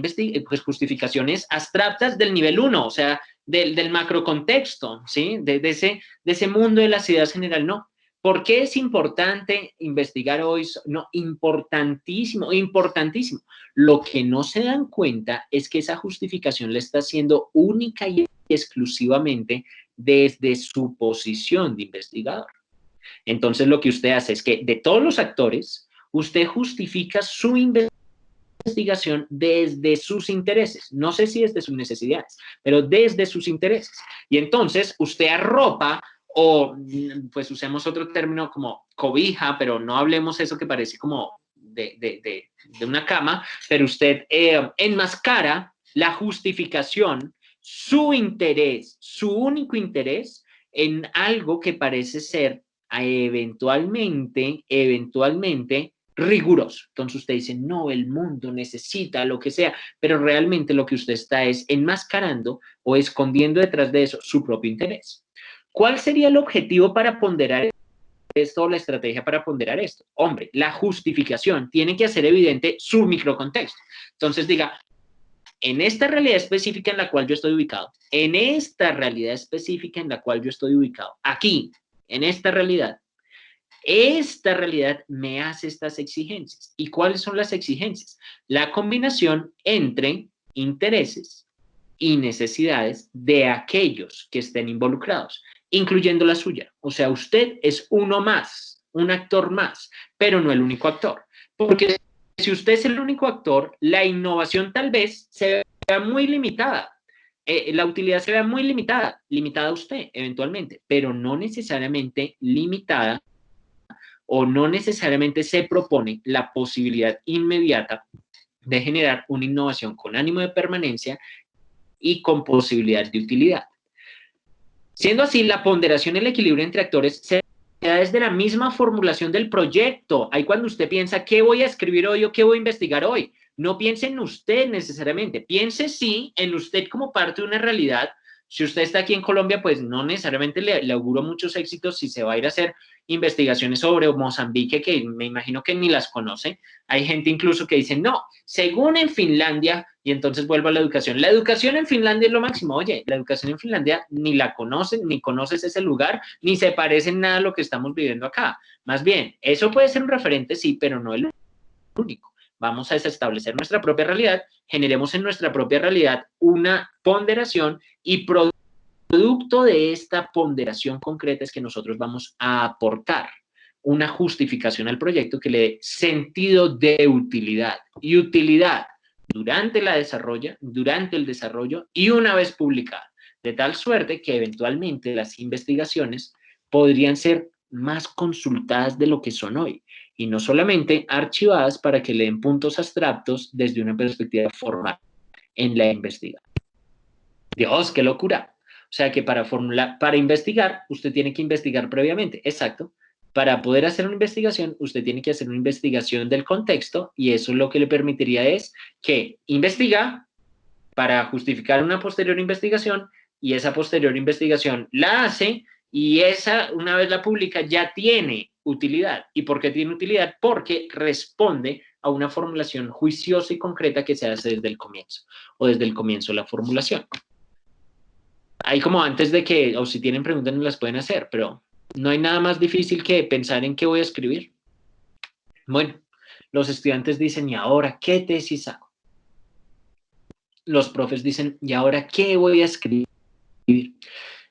pues, justificaciones abstractas del nivel 1, o sea, del macrocontexto, ¿sí? De ese mundo de las ideas general, no. ¿Por qué es importante investigar hoy? No, importantísimo, importantísimo. Lo que no se dan cuenta es que esa justificación la está haciendo única y exclusivamente desde su posición de investigador. Entonces, lo que usted hace es que de todos los actores, usted justifica su investigación desde sus intereses. No sé si desde sus necesidades, pero desde sus intereses. Y entonces, usted arropa o, pues usemos otro término como cobija, pero no hablemos eso que parece como de una cama, pero usted enmascara la justificación, su interés, su único interés en algo que parece ser eventualmente riguroso. Entonces usted dice, no, el mundo necesita lo que sea, pero realmente lo que usted está es enmascarando o escondiendo detrás de eso su propio interés. ¿Cuál sería el objetivo para ponderar esto o la estrategia para ponderar esto? Hombre, la justificación tiene que hacer evidente su microcontexto. Entonces diga, en esta realidad específica en la cual yo estoy ubicado, en esta realidad específica en la cual yo estoy ubicado, aquí, en esta realidad me hace estas exigencias. ¿Y cuáles son las exigencias? La combinación entre intereses y necesidades de aquellos que estén involucrados, incluyendo la suya. O sea, usted es uno más, un actor más, pero no el único actor. Porque si usted es el único actor, la innovación tal vez se vea muy limitada. La utilidad se vea muy limitada a usted eventualmente, pero no necesariamente limitada o no necesariamente se propone la posibilidad inmediata de generar una innovación con ánimo de permanencia y con posibilidad de utilidad. Siendo así, la ponderación y el equilibrio entre actores se da desde la misma formulación del proyecto. Ahí cuando usted piensa, ¿qué voy a escribir hoy o qué voy a investigar hoy? No piense en usted necesariamente, piense sí en usted como parte de una realidad. Si usted está aquí en Colombia, pues no necesariamente le auguro muchos éxitos si se va a ir a hacer investigaciones sobre Mozambique, que me imagino que ni las conoce. Hay gente incluso que dice, no, según en Finlandia, y entonces vuelvo a la educación. La educación en Finlandia es lo máximo. Oye, la educación en Finlandia ni la conocen, ni conoces ese lugar, ni se parece en nada a lo que estamos viviendo acá. Más bien, eso puede ser un referente, sí, pero no el único. Vamos a establecer nuestra propia realidad, generemos en nuestra propia realidad una ponderación y producto de esta ponderación concreta es que nosotros vamos a aportar una justificación al proyecto que le dé sentido de utilidad y utilidad durante el desarrollo y una vez publicada, de tal suerte que eventualmente las investigaciones podrían ser más consultadas de lo que son hoy y no solamente archivadas para que le den puntos abstractos desde una perspectiva formal en la investigación. Dios, qué locura. O sea que para investigar, usted tiene que investigar previamente. Exacto. Para poder hacer una investigación, usted tiene que hacer una investigación del contexto y eso lo que le permitiría es que investiga para justificar una posterior investigación y esa posterior investigación la hace y esa, una vez la publica, ya tiene utilidad. ¿Y por qué tiene utilidad? Porque responde a una formulación juiciosa y concreta que se hace desde el comienzo o desde el comienzo de la formulación. Ahí como antes de que, o si tienen preguntas, no las pueden hacer, pero no hay nada más difícil que pensar en qué voy a escribir. Bueno, los estudiantes dicen, ¿y ahora qué tesis hago? Los profes dicen, ¿y ahora qué voy a escribir?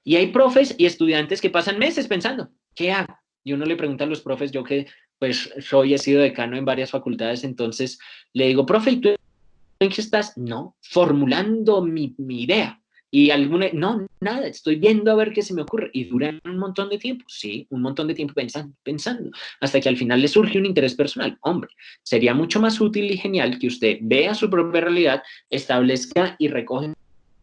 Y hay profes y estudiantes que pasan meses pensando, ¿qué hago? Y uno le pregunta a los profes, yo que pues he sido decano en varias facultades, entonces le digo, profe, ¿y tú en qué estás? No, formulando mi idea. Y no, nada, estoy viendo a ver qué se me ocurre. Y dura un montón de tiempo, sí, un montón de tiempo pensando, hasta que al final le surge un interés personal. Hombre, sería mucho más útil y genial que usted vea su propia realidad, establezca y recoge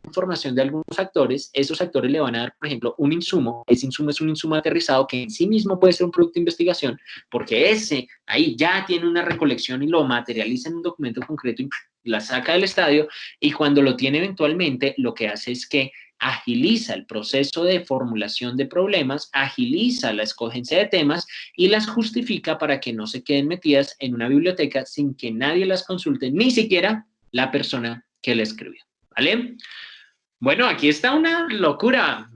información de algunos actores. Esos actores le van a dar, por ejemplo, un insumo. Ese insumo es un insumo aterrizado que en sí mismo puede ser un producto de investigación, porque ese ahí ya tiene una recolección y lo materializa en un documento concreto y la saca del estadio, y cuando lo tiene eventualmente, lo que hace es que agiliza el proceso de formulación de problemas, agiliza la escogencia de temas y las justifica para que no se queden metidas en una biblioteca sin que nadie las consulte, ni siquiera la persona que la escribió. ¿Vale? Bueno, aquí está una locura.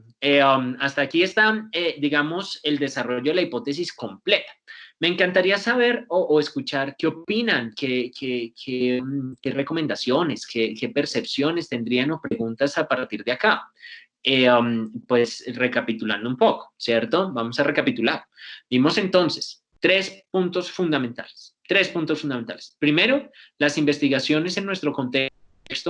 Hasta aquí está, digamos, el desarrollo de la hipótesis completa. Me encantaría saber o escuchar qué opinan, qué recomendaciones, qué percepciones tendrían o preguntas a partir de acá. Pues recapitulando un poco, ¿cierto? Vamos a recapitular. Vimos entonces 3 puntos fundamentales. 3 puntos fundamentales. Primero, las investigaciones en nuestro contexto,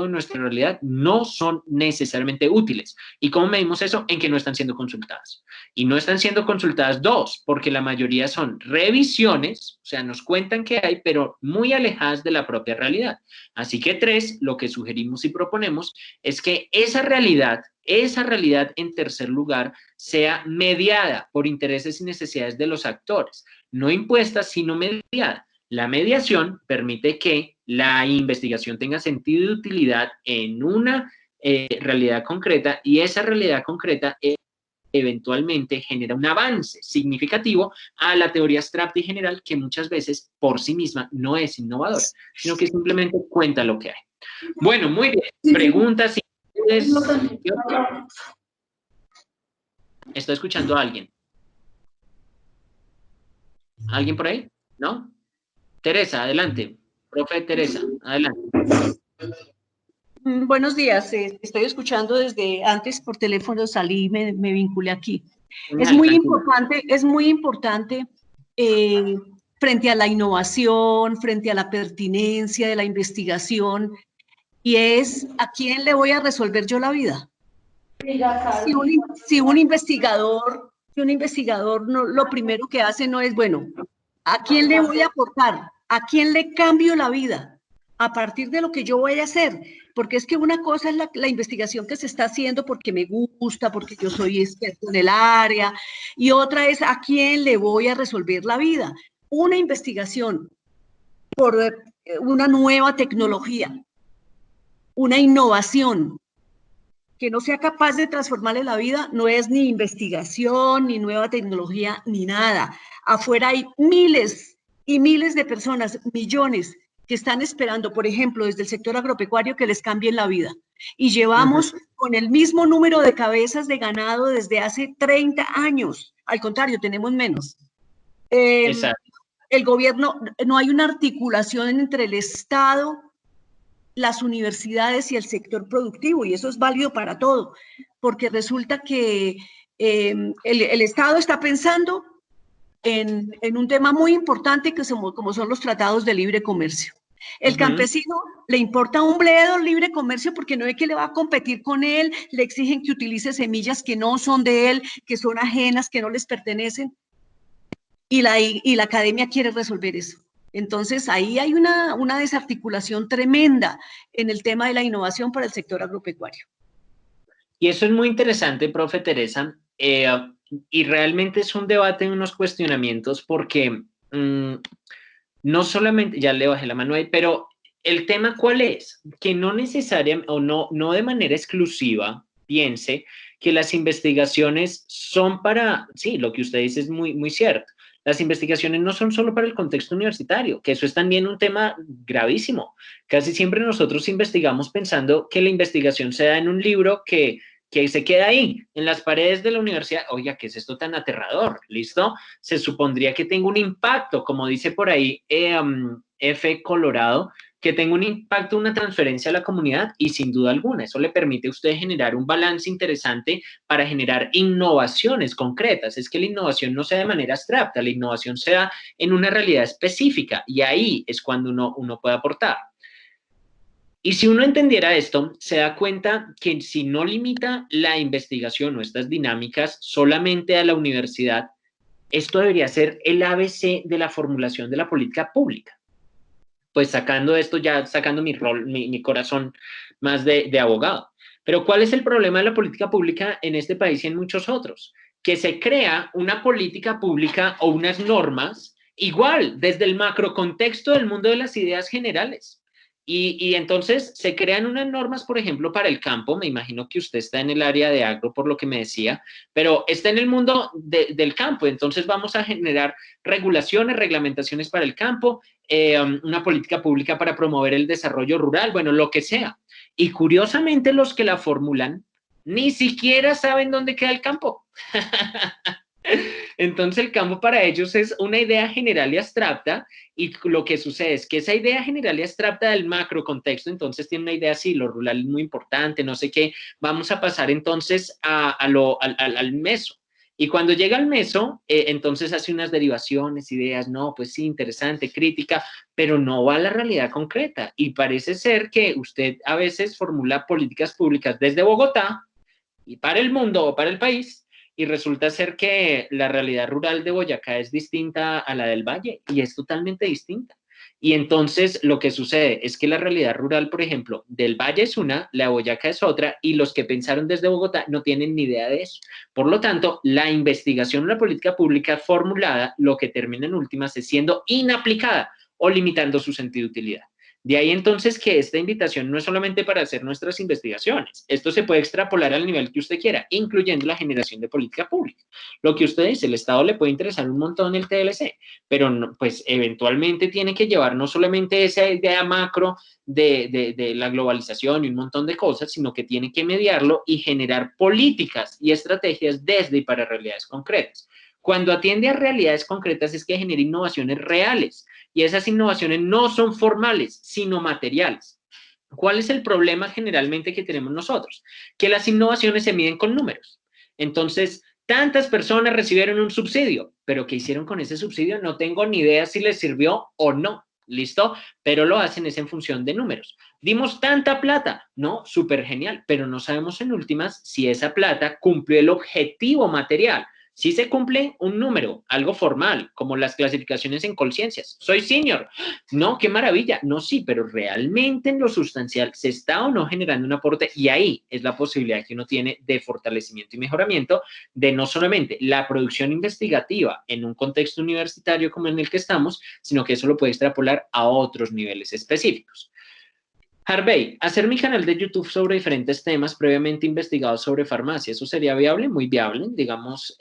en nuestra realidad, no son necesariamente útiles. ¿Y cómo medimos eso? En que no están siendo consultadas. Y no están siendo consultadas, 2, porque la mayoría son revisiones, o sea, nos cuentan que hay, pero muy alejadas de la propia realidad. Así que 3, lo que sugerimos y proponemos es que esa realidad en tercer lugar sea mediada por intereses y necesidades de los actores, no impuesta, sino mediada. La mediación permite que la investigación tenga sentido y utilidad en una realidad concreta, y esa realidad concreta eventualmente genera un avance significativo a la teoría abstracta y general, que muchas veces por sí misma no es innovadora, sino que simplemente cuenta lo que hay. Bueno, muy bien. Preguntas. Estoy escuchando a alguien. ¿Alguien por ahí? ¿No? Teresa, adelante. Profe Teresa, adelante. Buenos días, estoy escuchando desde antes por teléfono, salí y me vinculé aquí. Genial, Es muy importante frente a la innovación, frente a la pertinencia de la investigación, y es a quién le voy a resolver yo la vida. Si un investigador no, lo primero que hace no es, bueno, ¿a quién le voy a aportar? ¿A quién le cambio la vida? A partir de lo que yo voy a hacer, porque es que una cosa es la investigación que se está haciendo porque me gusta, porque yo soy experto en el área, y otra es a quién le voy a resolver la vida. Una investigación por una nueva tecnología, una innovación que no sea capaz de transformarle la vida, no es ni investigación, ni nueva tecnología, ni nada. Afuera hay miles y miles de personas, millones, que están esperando, por ejemplo, desde el sector agropecuario, que les cambien la vida. Y llevamos con el mismo número de cabezas de ganado desde hace 30 años. Al contrario, tenemos menos. El gobierno, no hay una articulación entre el Estado, las universidades y el sector productivo, y eso es válido para todo, porque resulta que el Estado está pensando en un tema muy importante que como son los tratados de libre comercio. El campesino le importa un bledo el libre comercio porque no es que le va a competir con él, le exigen que utilice semillas que no son de él, que son ajenas, que no les pertenecen, y la academia quiere resolver eso. Entonces, ahí hay una desarticulación tremenda en el tema de la innovación para el sector agropecuario. Y eso es muy interesante, profe Teresa, y realmente es un debate en unos cuestionamientos porque no solamente, ya le bajé la mano ahí, pero el tema ¿cuál es? Que no necesariamente, o no de manera exclusiva, piense que las investigaciones son para, sí, lo que usted dice es muy, muy cierto. Las investigaciones no son solo para el contexto universitario, que eso es también un tema gravísimo. Casi siempre nosotros investigamos pensando que la investigación se da en un libro que se queda ahí, en las paredes de la universidad. Oiga, ¿qué es esto tan aterrador? ¿Listo? Se supondría que tenga un impacto, como dice por ahí F. Colorado, que tenga un impacto, una transferencia a la comunidad, y sin duda alguna, eso le permite a usted generar un balance interesante para generar innovaciones concretas. Es que la innovación no sea de manera abstracta, la innovación sea en una realidad específica, y ahí es cuando uno puede aportar. Y si uno entendiera esto, se da cuenta que si no limita la investigación o estas dinámicas solamente a la universidad, esto debería ser el ABC de la formulación de la política pública. Pues sacando esto, ya sacando mi rol, mi corazón más de abogado. Pero ¿cuál es el problema de la política pública en este país y en muchos otros? Que se crea una política pública o unas normas igual desde el macrocontexto del mundo de las ideas generales. Y entonces se crean unas normas, por ejemplo, para el campo. Me imagino que usted está en el área de agro, por lo que me decía, pero está en el mundo del campo. Entonces vamos a generar regulaciones, reglamentaciones para el campo, una política pública para promover el desarrollo rural, bueno, lo que sea. Y curiosamente los que la formulan ni siquiera saben dónde queda el campo. Entonces el campo para ellos es una idea general y abstracta, y lo que sucede es que esa idea general y abstracta del macro contexto, entonces tiene una idea así, lo rural es muy importante, no sé qué, vamos a pasar entonces al meso. Y cuando llega al meso, entonces hace unas derivaciones, ideas, no, pues sí, interesante, crítica, pero no va a la realidad concreta. Y parece ser que usted a veces formula políticas públicas desde Bogotá y para el mundo o para el país, y resulta ser que la realidad rural de Boyacá es distinta a la del Valle, y es totalmente distinta. Y entonces lo que sucede es que la realidad rural, por ejemplo, del Valle es una, la de Boyacá es otra, y los que pensaron desde Bogotá no tienen ni idea de eso. Por lo tanto, la investigación o la política pública formulada, lo que termina en últimas es siendo inaplicada o limitando su sentido de utilidad. De ahí entonces que esta invitación no es solamente para hacer nuestras investigaciones, esto se puede extrapolar al nivel que usted quiera, incluyendo la generación de política pública. Lo que usted dice, el Estado le puede interesar un montón el TLC, pero no, pues eventualmente tiene que llevar no solamente esa idea macro de la globalización y un montón de cosas, sino que tiene que mediarlo y generar políticas y estrategias desde y para realidades concretas. Cuando atiende a realidades concretas es que genera innovaciones reales, y esas innovaciones no son formales, sino materiales. ¿Cuál es el problema generalmente que tenemos nosotros? Que las innovaciones se miden con números. Entonces, tantas personas recibieron un subsidio, pero ¿qué hicieron con ese subsidio? No tengo ni idea si les sirvió o no. ¿Listo? Pero lo hacen es en función de números. Dimos tanta plata, ¿no? Súper genial, pero no sabemos en últimas si esa plata cumplió el objetivo material. Si se cumple un número, algo formal, como las clasificaciones en Colciencias. Soy senior. No, qué maravilla. No, sí, pero realmente en lo sustancial se está o no generando un aporte, y ahí es la posibilidad que uno tiene de fortalecimiento y mejoramiento de no solamente la producción investigativa en un contexto universitario como en el que estamos, sino que eso lo puede extrapolar a otros niveles específicos. Harvey, hacer mi canal de YouTube sobre diferentes temas previamente investigados sobre farmacia, ¿eso sería viable? Muy viable, digamos,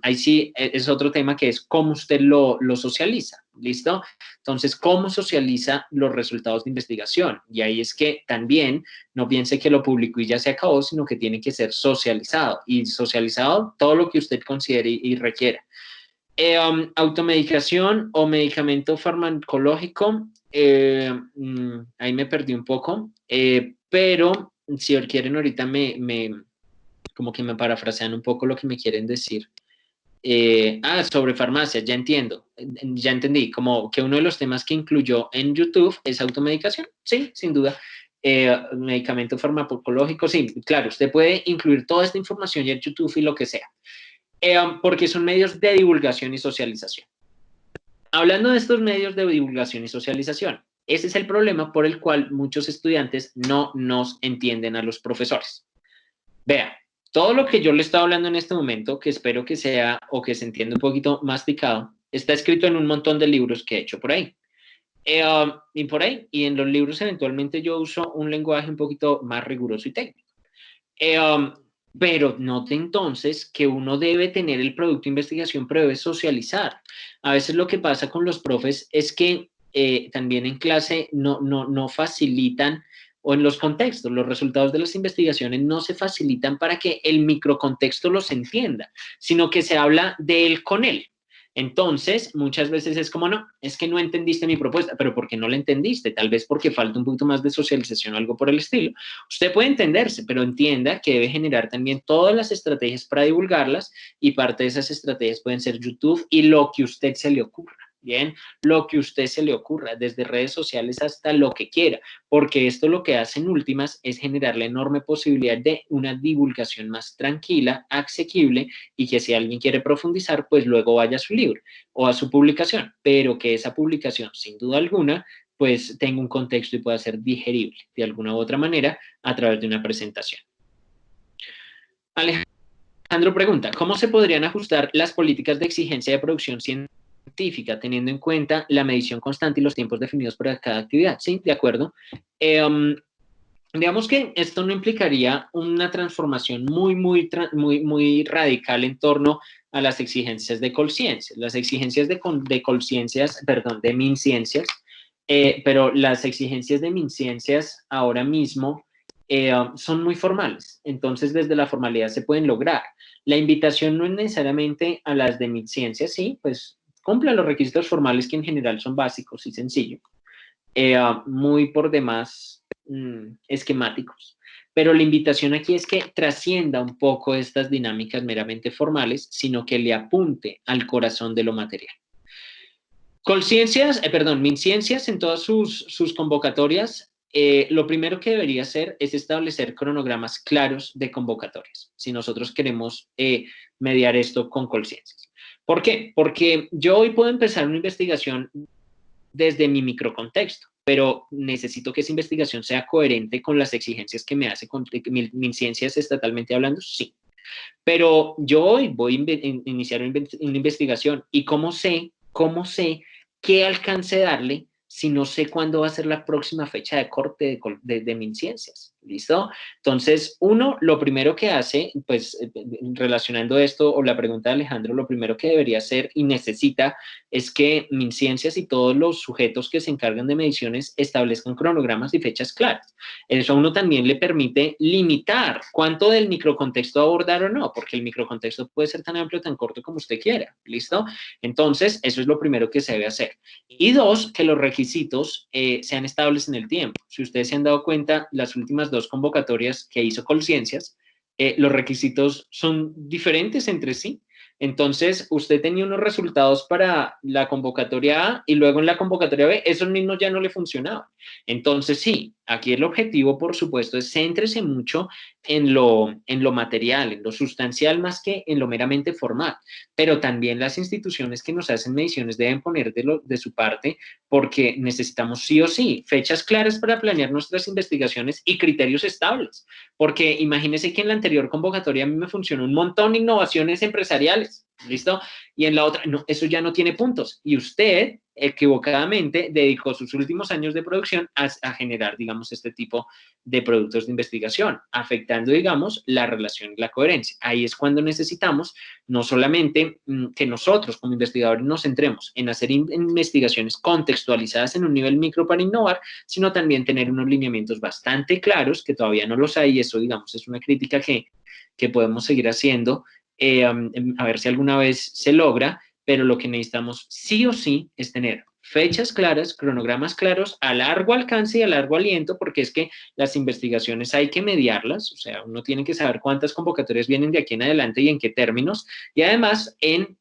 ahí sí es otro tema que es cómo usted lo socializa, ¿listo? Entonces, ¿cómo socializa los resultados de investigación? Y ahí es que también no piense que lo publicó y ya se acabó, sino que tiene que ser socializado, y socializado todo lo que usted considere y requiera. Automedicación o medicamento farmacológico, ahí me perdí un poco, pero si quieren ahorita como que me parafrasean un poco lo que me quieren decir. Sobre farmacia, ya entiendo, ya entendí, como que uno de los temas que incluyó en YouTube es automedicación, sí, sin duda. Medicamento farmacológico, sí, claro, usted puede incluir toda esta información en YouTube y lo que sea. Porque son medios de divulgación y socialización. Hablando de estos medios de divulgación y socialización, ese es el problema por el cual muchos estudiantes no nos entienden a los profesores. Vea, todo lo que yo le estoy hablando en este momento, que espero que sea o que se entienda un poquito masticado, está escrito en un montón de libros que he hecho por ahí. Y en los libros eventualmente yo uso un lenguaje un poquito más riguroso y técnico. Pero note entonces que uno debe tener el producto de investigación, pero debe socializar. A veces lo que pasa con los profes es que también en clase no facilitan, o en los contextos, los resultados de las investigaciones no se facilitan para que el microcontexto los entienda, sino que se habla de él con él. Entonces, muchas veces es como, no, es que no entendiste mi propuesta, pero ¿por qué no la entendiste? Tal vez porque falta un poquito más de socialización o algo por el estilo. Usted puede entenderse, pero entienda que debe generar también todas las estrategias para divulgarlas, y parte de esas estrategias pueden ser YouTube y lo que a usted se le ocurra. Bien, lo que a usted se le ocurra, desde redes sociales hasta lo que quiera, porque esto lo que hace en últimas es generar la enorme posibilidad de una divulgación más tranquila, asequible, y que si alguien quiere profundizar, pues luego vaya a su libro o a su publicación, pero que esa publicación, sin duda alguna, pues tenga un contexto y pueda ser digerible de alguna u otra manera a través de una presentación. Alejandro pregunta, ¿cómo se podrían ajustar las políticas de exigencia de producción científica teniendo en cuenta la medición constante y los tiempos definidos para cada actividad? Sí, de acuerdo. Digamos que esto no implicaría una transformación muy radical en torno a las exigencias de Colciencias. Las exigencias de Colciencias, perdón, de MinCiencias, pero las exigencias de MinCiencias ahora mismo son muy formales. Entonces, desde la formalidad se pueden lograr. La invitación no es necesariamente a las de MinCiencias, sí, pues cumpla los requisitos formales que en general son básicos y sencillos. Muy por demás esquemáticos. Pero la invitación aquí es que trascienda un poco estas dinámicas meramente formales, sino que le apunte al corazón de lo material. MinCiencias en todas sus convocatorias, lo primero que debería hacer es establecer cronogramas claros de convocatorias, si nosotros queremos mediar esto con Colciencias. ¿Por qué? Porque yo hoy puedo empezar una investigación desde mi microcontexto, pero necesito que esa investigación sea coherente con las exigencias que me hace MinCiencias estatalmente hablando, sí. Pero yo hoy voy a iniciar una investigación y ¿cómo sé qué alcance darle si no sé cuándo va a ser la próxima fecha de corte de MinCiencias? ¿Listo? Entonces, lo primero que hace, pues, relacionando esto o la pregunta de Alejandro, lo primero que debería hacer y necesita es que MinCiencias y todos los sujetos que se encargan de mediciones establezcan cronogramas y fechas claras. Eso a uno también le permite limitar cuánto del microcontexto abordar o no, porque el microcontexto puede ser tan amplio o tan corto como usted quiera. ¿Listo? Entonces, eso es lo primero que se debe hacer. Y dos, que los requisitos sean estables en el tiempo. Si ustedes se han dado cuenta, las últimas 2 convocatorias que hizo Colciencias, los requisitos son diferentes entre sí. Entonces, usted tenía unos resultados para la convocatoria A y luego en la convocatoria B, esos mismos ya no le funcionaban. Entonces, sí, aquí el objetivo, por supuesto, es céntrese mucho en lo material, en lo sustancial, más que en lo meramente formal. Pero también las instituciones que nos hacen mediciones deben poner de su parte, porque necesitamos sí o sí fechas claras para planear nuestras investigaciones y criterios estables. Porque imagínese que en la anterior convocatoria a mí me funcionó un montón de innovaciones empresariales, ¿listo? Y en la otra, no, eso ya no tiene puntos. Y usted, equivocadamente, dedicó sus últimos años de producción a generar, digamos, este tipo de productos de investigación, afectando, digamos, la relación y la coherencia. Ahí es cuando necesitamos no solamente que nosotros como investigadores nos centremos en hacer investigaciones contextualizadas en un nivel micro para innovar, sino también tener unos lineamientos bastante claros, que todavía no los hay, y eso, digamos, es una crítica que podemos seguir haciendo, a ver si alguna vez se logra, pero lo que necesitamos sí o sí es tener fechas claras, cronogramas claros, a largo alcance y a largo aliento, porque es que las investigaciones hay que mediarlas, o sea, uno tiene que saber cuántas convocatorias vienen de aquí en adelante y en qué términos, y además en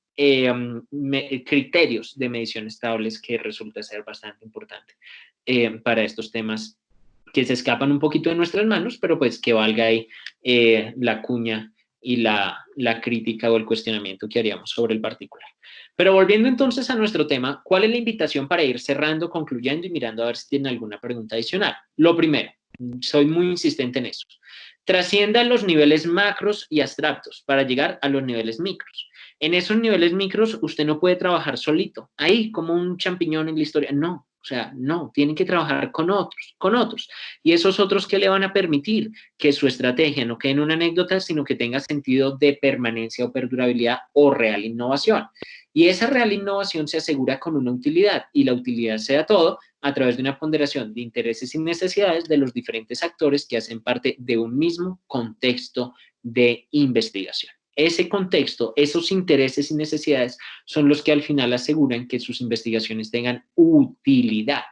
criterios de medición estables, que resulta ser bastante importante para estos temas que se escapan un poquito de nuestras manos, pero pues que valga ahí la cuña y la crítica o el cuestionamiento que haríamos sobre el particular. Pero volviendo entonces a nuestro tema, ¿cuál es la invitación para ir cerrando, concluyendo y mirando a ver si tienen alguna pregunta adicional? Lo primero, soy muy insistente en eso, trascienda los niveles macros y abstractos para llegar a los niveles micros. En esos niveles micros usted no puede trabajar solito, ahí como un champiñón en la historia, no. O sea, no, tienen que trabajar con otros. Y esos otros que le van a permitir que su estrategia no quede en una anécdota, sino que tenga sentido de permanencia o perdurabilidad o real innovación. Y esa real innovación se asegura con una utilidad, y la utilidad sea todo a través de una ponderación de intereses y necesidades de los diferentes actores que hacen parte de un mismo contexto de investigación. Ese contexto, esos intereses y necesidades son los que al final aseguran que sus investigaciones tengan utilidad.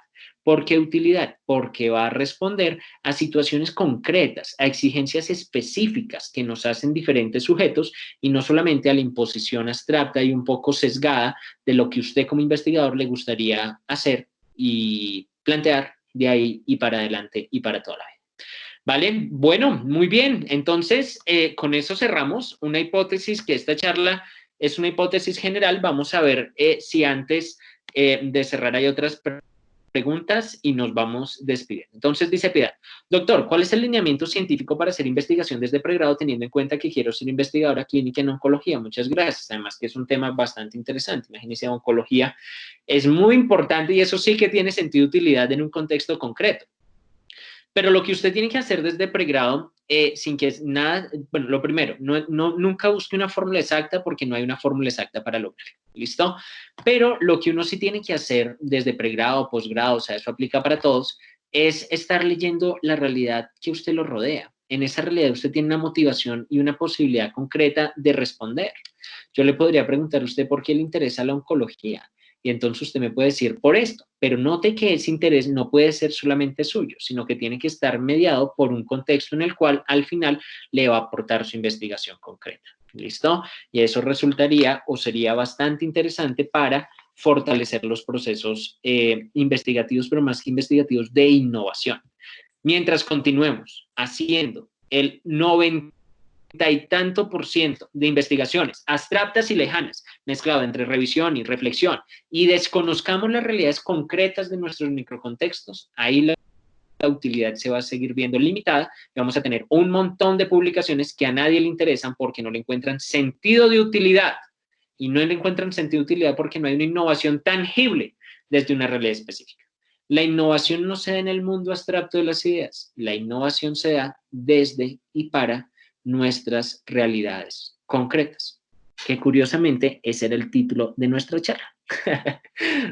¿Por qué utilidad? Porque va a responder a situaciones concretas, a exigencias específicas que nos hacen diferentes sujetos y no solamente a la imposición abstracta y un poco sesgada de lo que usted como investigador le gustaría hacer y plantear de ahí y para adelante y para toda la vida. ¿Vale? Bueno, muy bien. Entonces, con eso cerramos una hipótesis que esta charla es una hipótesis general. Vamos a ver si antes de cerrar hay otras preguntas y nos vamos despidiendo. Entonces dice Piedad, doctor, ¿cuál es el lineamiento científico para hacer investigación desde pregrado teniendo en cuenta que quiero ser investigadora clínica en oncología? Muchas gracias. Además que es un tema bastante interesante. Imagínense, oncología es muy importante y eso sí que tiene sentido de utilidad en un contexto concreto. Pero lo que usted tiene que hacer desde pregrado, sin que es nada, bueno, lo primero, nunca busque una fórmula exacta porque no hay una fórmula exacta para lograrlo, ¿listo? Pero lo que uno sí tiene que hacer desde pregrado, posgrado, o sea, eso aplica para todos, es estar leyendo la realidad que usted lo rodea. En esa realidad usted tiene una motivación y una posibilidad concreta de responder. Yo le podría preguntar a usted por qué le interesa la oncología. Y entonces usted me puede decir por esto, pero note que ese interés no puede ser solamente suyo, sino que tiene que estar mediado por un contexto en el cual al final le va a aportar su investigación concreta. ¿Listo? Y eso resultaría o sería bastante interesante para fortalecer los procesos investigativos, pero más que investigativos, de innovación. Mientras continuemos haciendo el 90 y tanto por ciento de investigaciones abstractas y lejanas, mezclado entre revisión y reflexión, y desconozcamos las realidades concretas de nuestros microcontextos, ahí la utilidad se va a seguir viendo limitada y vamos a tener un montón de publicaciones que a nadie le interesan porque no le encuentran sentido de utilidad. Y no le encuentran sentido de utilidad porque no hay una innovación tangible desde una realidad específica. La innovación no se da en el mundo abstracto de las ideas, la innovación se da desde y para nuestras realidades concretas, que curiosamente ese era el título de nuestra charla.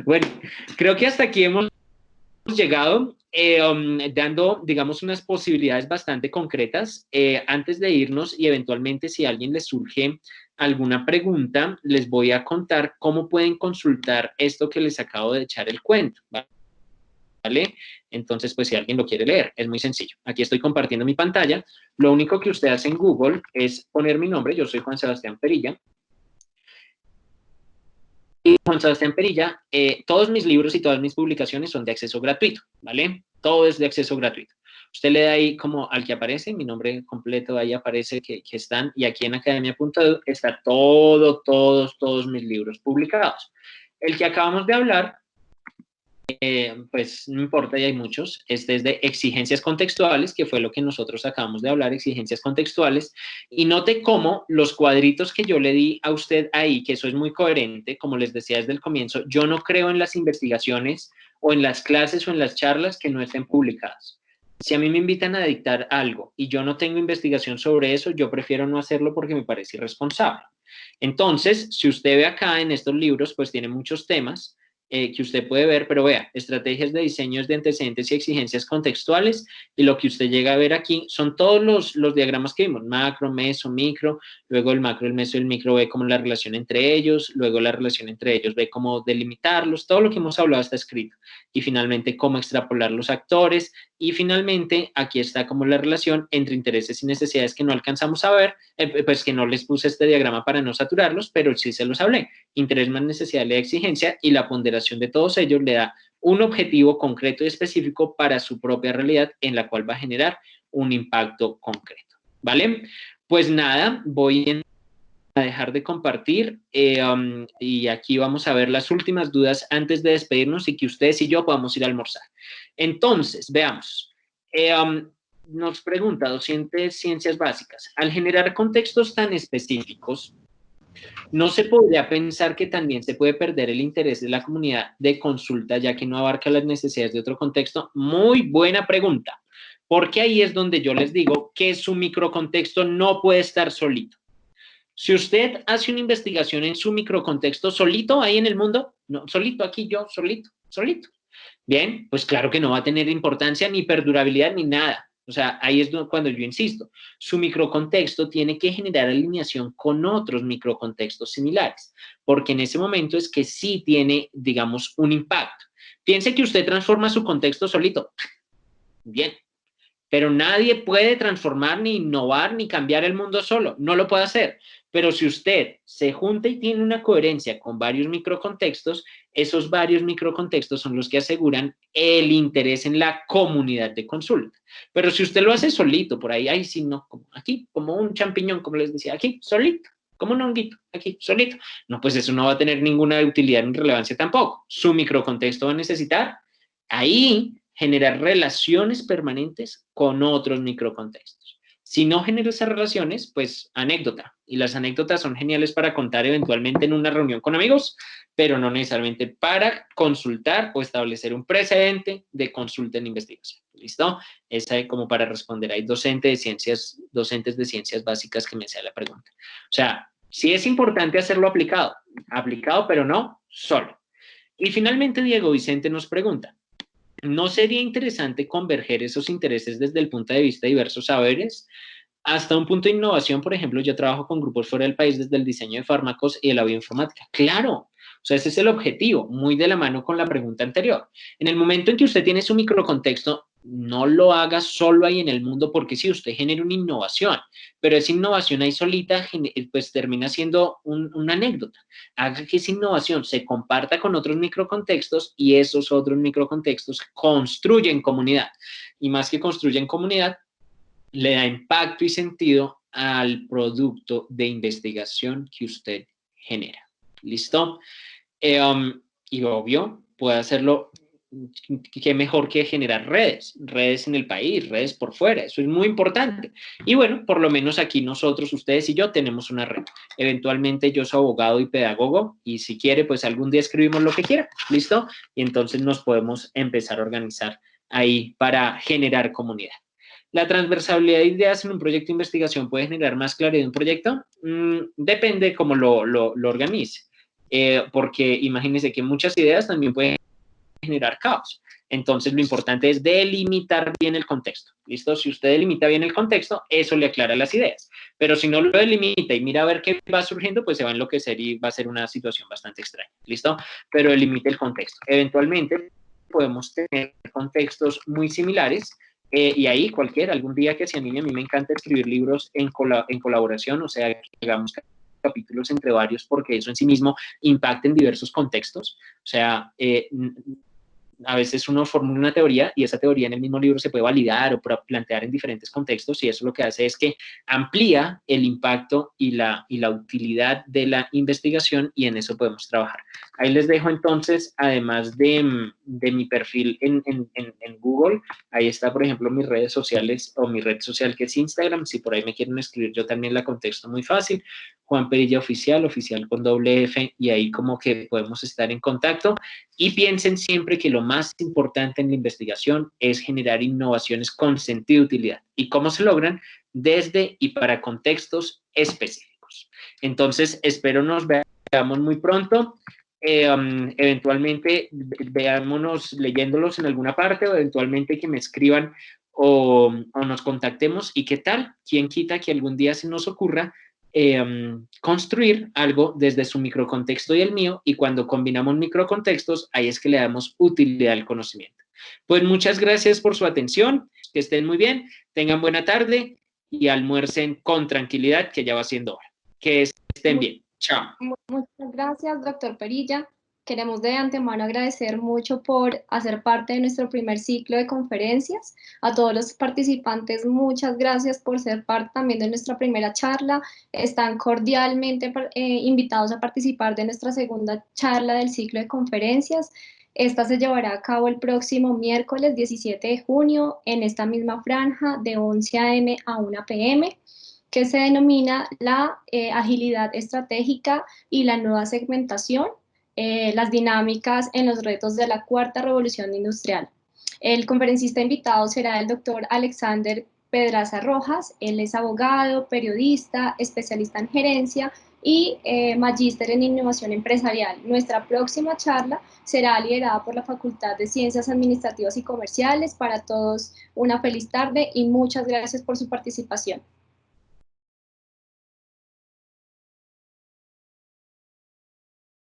Bueno, creo que hasta aquí hemos llegado dando, digamos, unas posibilidades bastante concretas. Antes de irnos y eventualmente si a alguien le surge alguna pregunta, les voy a contar cómo pueden consultar esto que les acabo de echar el cuento, ¿vale? Entonces, pues si alguien lo quiere leer, es muy sencillo. Aquí estoy compartiendo mi pantalla. Lo único que usted hace en Google es poner mi nombre. Yo soy Juan Sebastián Perilla. Y Juan Sebastián Perilla, todos mis libros y todas mis publicaciones son de acceso gratuito, ¿vale? Todo es de acceso gratuito. Usted le da ahí como al que aparece, mi nombre completo, ahí aparece que están, y aquí en academia.edu está todos mis libros publicados. El que acabamos de hablar, pues no importa, y hay muchos. Este es de exigencias contextuales, que fue lo que nosotros acabamos de hablar, exigencias contextuales. Y note cómo los cuadritos que yo le di a usted ahí, que eso es muy coherente, como les decía desde el comienzo, yo no creo en las investigaciones o en las clases o en las charlas que no estén publicadas. Si a mí me invitan a dictar algo y yo no tengo investigación sobre eso, yo prefiero no hacerlo porque me parece irresponsable. Entonces, si usted ve acá en estos libros, pues tiene muchos temas que usted puede ver, pero vea, estrategias de diseños de antecedentes y exigencias contextuales, y lo que usted llega a ver aquí son todos los diagramas que vimos, macro, meso, micro, luego el macro, el meso y el micro ve como la relación entre ellos, luego la relación entre ellos ve cómo delimitarlos, todo lo que hemos hablado está escrito, y finalmente cómo extrapolar los actores, y finalmente aquí está como la relación entre intereses y necesidades que no alcanzamos a ver, pues que no les puse este diagrama para no saturarlos, pero sí se los hablé, interés más necesidad de exigencia, y la ponderación de todos ellos le da un objetivo concreto y específico para su propia realidad en la cual va a generar un impacto concreto, ¿vale? Pues nada, voy a dejar de compartir y aquí vamos a ver las últimas dudas antes de despedirnos y que ustedes y yo podamos ir a almorzar. Entonces, veamos. Nos pregunta, docente Ciencias Básicas, al generar contextos tan específicos, ¿no se podría pensar que también se puede perder el interés de la comunidad de consulta, ya que no abarca las necesidades de otro contexto? Muy buena pregunta, porque ahí es donde yo les digo que su microcontexto no puede estar solito. Si usted hace una investigación en su microcontexto solito ahí en el mundo, no, solito aquí yo, solito. Bien, pues claro que no va a tener importancia ni perdurabilidad ni nada. O sea, ahí es cuando yo insisto, su microcontexto tiene que generar alineación con otros microcontextos similares, porque en ese momento es que sí tiene, digamos, un impacto. Piense que usted transforma su contexto solito. Bien. Pero nadie puede transformar, ni innovar, ni cambiar el mundo solo. No lo puede hacer. Pero si usted se junta y tiene una coherencia con varios microcontextos, esos varios microcontextos son los que aseguran el interés en la comunidad de consulta. Pero si usted lo hace solito, por ahí, ahí sí, no, como aquí, como un champiñón, como les decía, aquí, solito, como un honguito, aquí, solito. No, pues eso no va a tener ninguna utilidad ni relevancia tampoco. Su microcontexto va a necesitar ahí generar relaciones permanentes con otros microcontextos. Si no genera esas relaciones, pues anécdota. Y las anécdotas son geniales para contar eventualmente en una reunión con amigos, pero no necesariamente para consultar o establecer un precedente de consulta en investigación. ¿Listo? Esa es como para responder. Hay docentes de ciencias básicas que me hacen la pregunta. O sea, sí es importante hacerlo aplicado, pero no solo. Y finalmente Diego Vicente nos pregunta, ¿no sería interesante converger esos intereses desde el punto de vista de diversos saberes? Hasta un punto de innovación, por ejemplo, yo trabajo con grupos fuera del país desde el diseño de fármacos y de la bioinformática. ¡Claro! O sea, ese es el objetivo, muy de la mano con la pregunta anterior. En el momento en que usted tiene su microcontexto, no lo haga solo ahí en el mundo porque sí, usted genera una innovación, pero esa innovación ahí solita pues termina siendo una anécdota. Haga que esa innovación se comparta con otros microcontextos y esos otros microcontextos construyen comunidad. Y más que construyen comunidad, le da impacto y sentido al producto de investigación que usted genera. ¿Listo? Y obvio, puede hacerlo, qué mejor que generar redes en el país, redes por fuera, eso es muy importante. Y bueno, por lo menos aquí nosotros, ustedes y yo, tenemos una red. Eventualmente yo soy abogado y pedagogo, y si quiere, pues algún día escribimos lo que quiera, ¿listo? Y entonces nos podemos empezar a organizar ahí para generar comunidad. ¿La transversalidad de ideas en un proyecto de investigación puede generar más claridad en un proyecto? Depende cómo lo organice. Porque imagínense que muchas ideas también pueden generar caos. Entonces, lo importante es delimitar bien el contexto. ¿Listo? Si usted delimita bien el contexto, eso le aclara las ideas. Pero si no lo delimita y mira a ver qué va surgiendo, pues se va a enloquecer y va a ser una situación bastante extraña. ¿Listo? Pero delimite el contexto. Eventualmente, podemos tener contextos muy similares. Y ahí algún día que se anime, a mí me encanta escribir libros en colaboración, o sea, que hagamos capítulos entre varios, porque eso en sí mismo impacta en diversos contextos. O sea, a veces uno formula una teoría y esa teoría en el mismo libro se puede validar o plantear en diferentes contextos, y eso lo que hace es que amplía el impacto y la utilidad de la investigación, y en eso podemos trabajar. Ahí les dejo entonces, además de mi perfil en Google, ahí está, por ejemplo, mis redes sociales, o mi red social que es Instagram. Si por ahí me quieren escribir, yo también la contesto muy fácil. Juan Perilla Oficial con doble F, y ahí como que podemos estar en contacto. Y piensen siempre que lo más importante en la investigación es generar innovaciones con sentido de utilidad. ¿Y cómo se logran? Desde y para contextos específicos. Entonces, espero nos veamos muy pronto. Eventualmente veámonos leyéndolos en alguna parte, o eventualmente que me escriban o nos contactemos. ¿Y qué tal? ¿Quién quita que algún día se nos ocurra construir algo desde su microcontexto y el mío? Y cuando combinamos microcontextos, ahí es que le damos utilidad al conocimiento. Pues muchas gracias por su atención, que estén muy bien, tengan buena tarde y almuercen con tranquilidad, que ya va siendo hora. Que estén bien. Chao. Muchas gracias, doctor Perilla. Queremos de antemano agradecer mucho por hacer parte de nuestro primer ciclo de conferencias. A todos los participantes, muchas gracias por ser parte también de nuestra primera charla. Están cordialmente invitados a participar de nuestra segunda charla del ciclo de conferencias. Esta se llevará a cabo el próximo miércoles 17 de junio en esta misma franja de 11 a.m. a 1 p.m., que se denomina la agilidad estratégica y la nueva segmentación, las dinámicas en los retos de la cuarta revolución industrial. El conferencista invitado será el doctor Alexander Pedraza Rojas. Él es abogado, periodista, especialista en gerencia y magíster en innovación empresarial. Nuestra próxima charla será liderada por la Facultad de Ciencias Administrativas y Comerciales. Para todos, una feliz tarde y muchas gracias por su participación.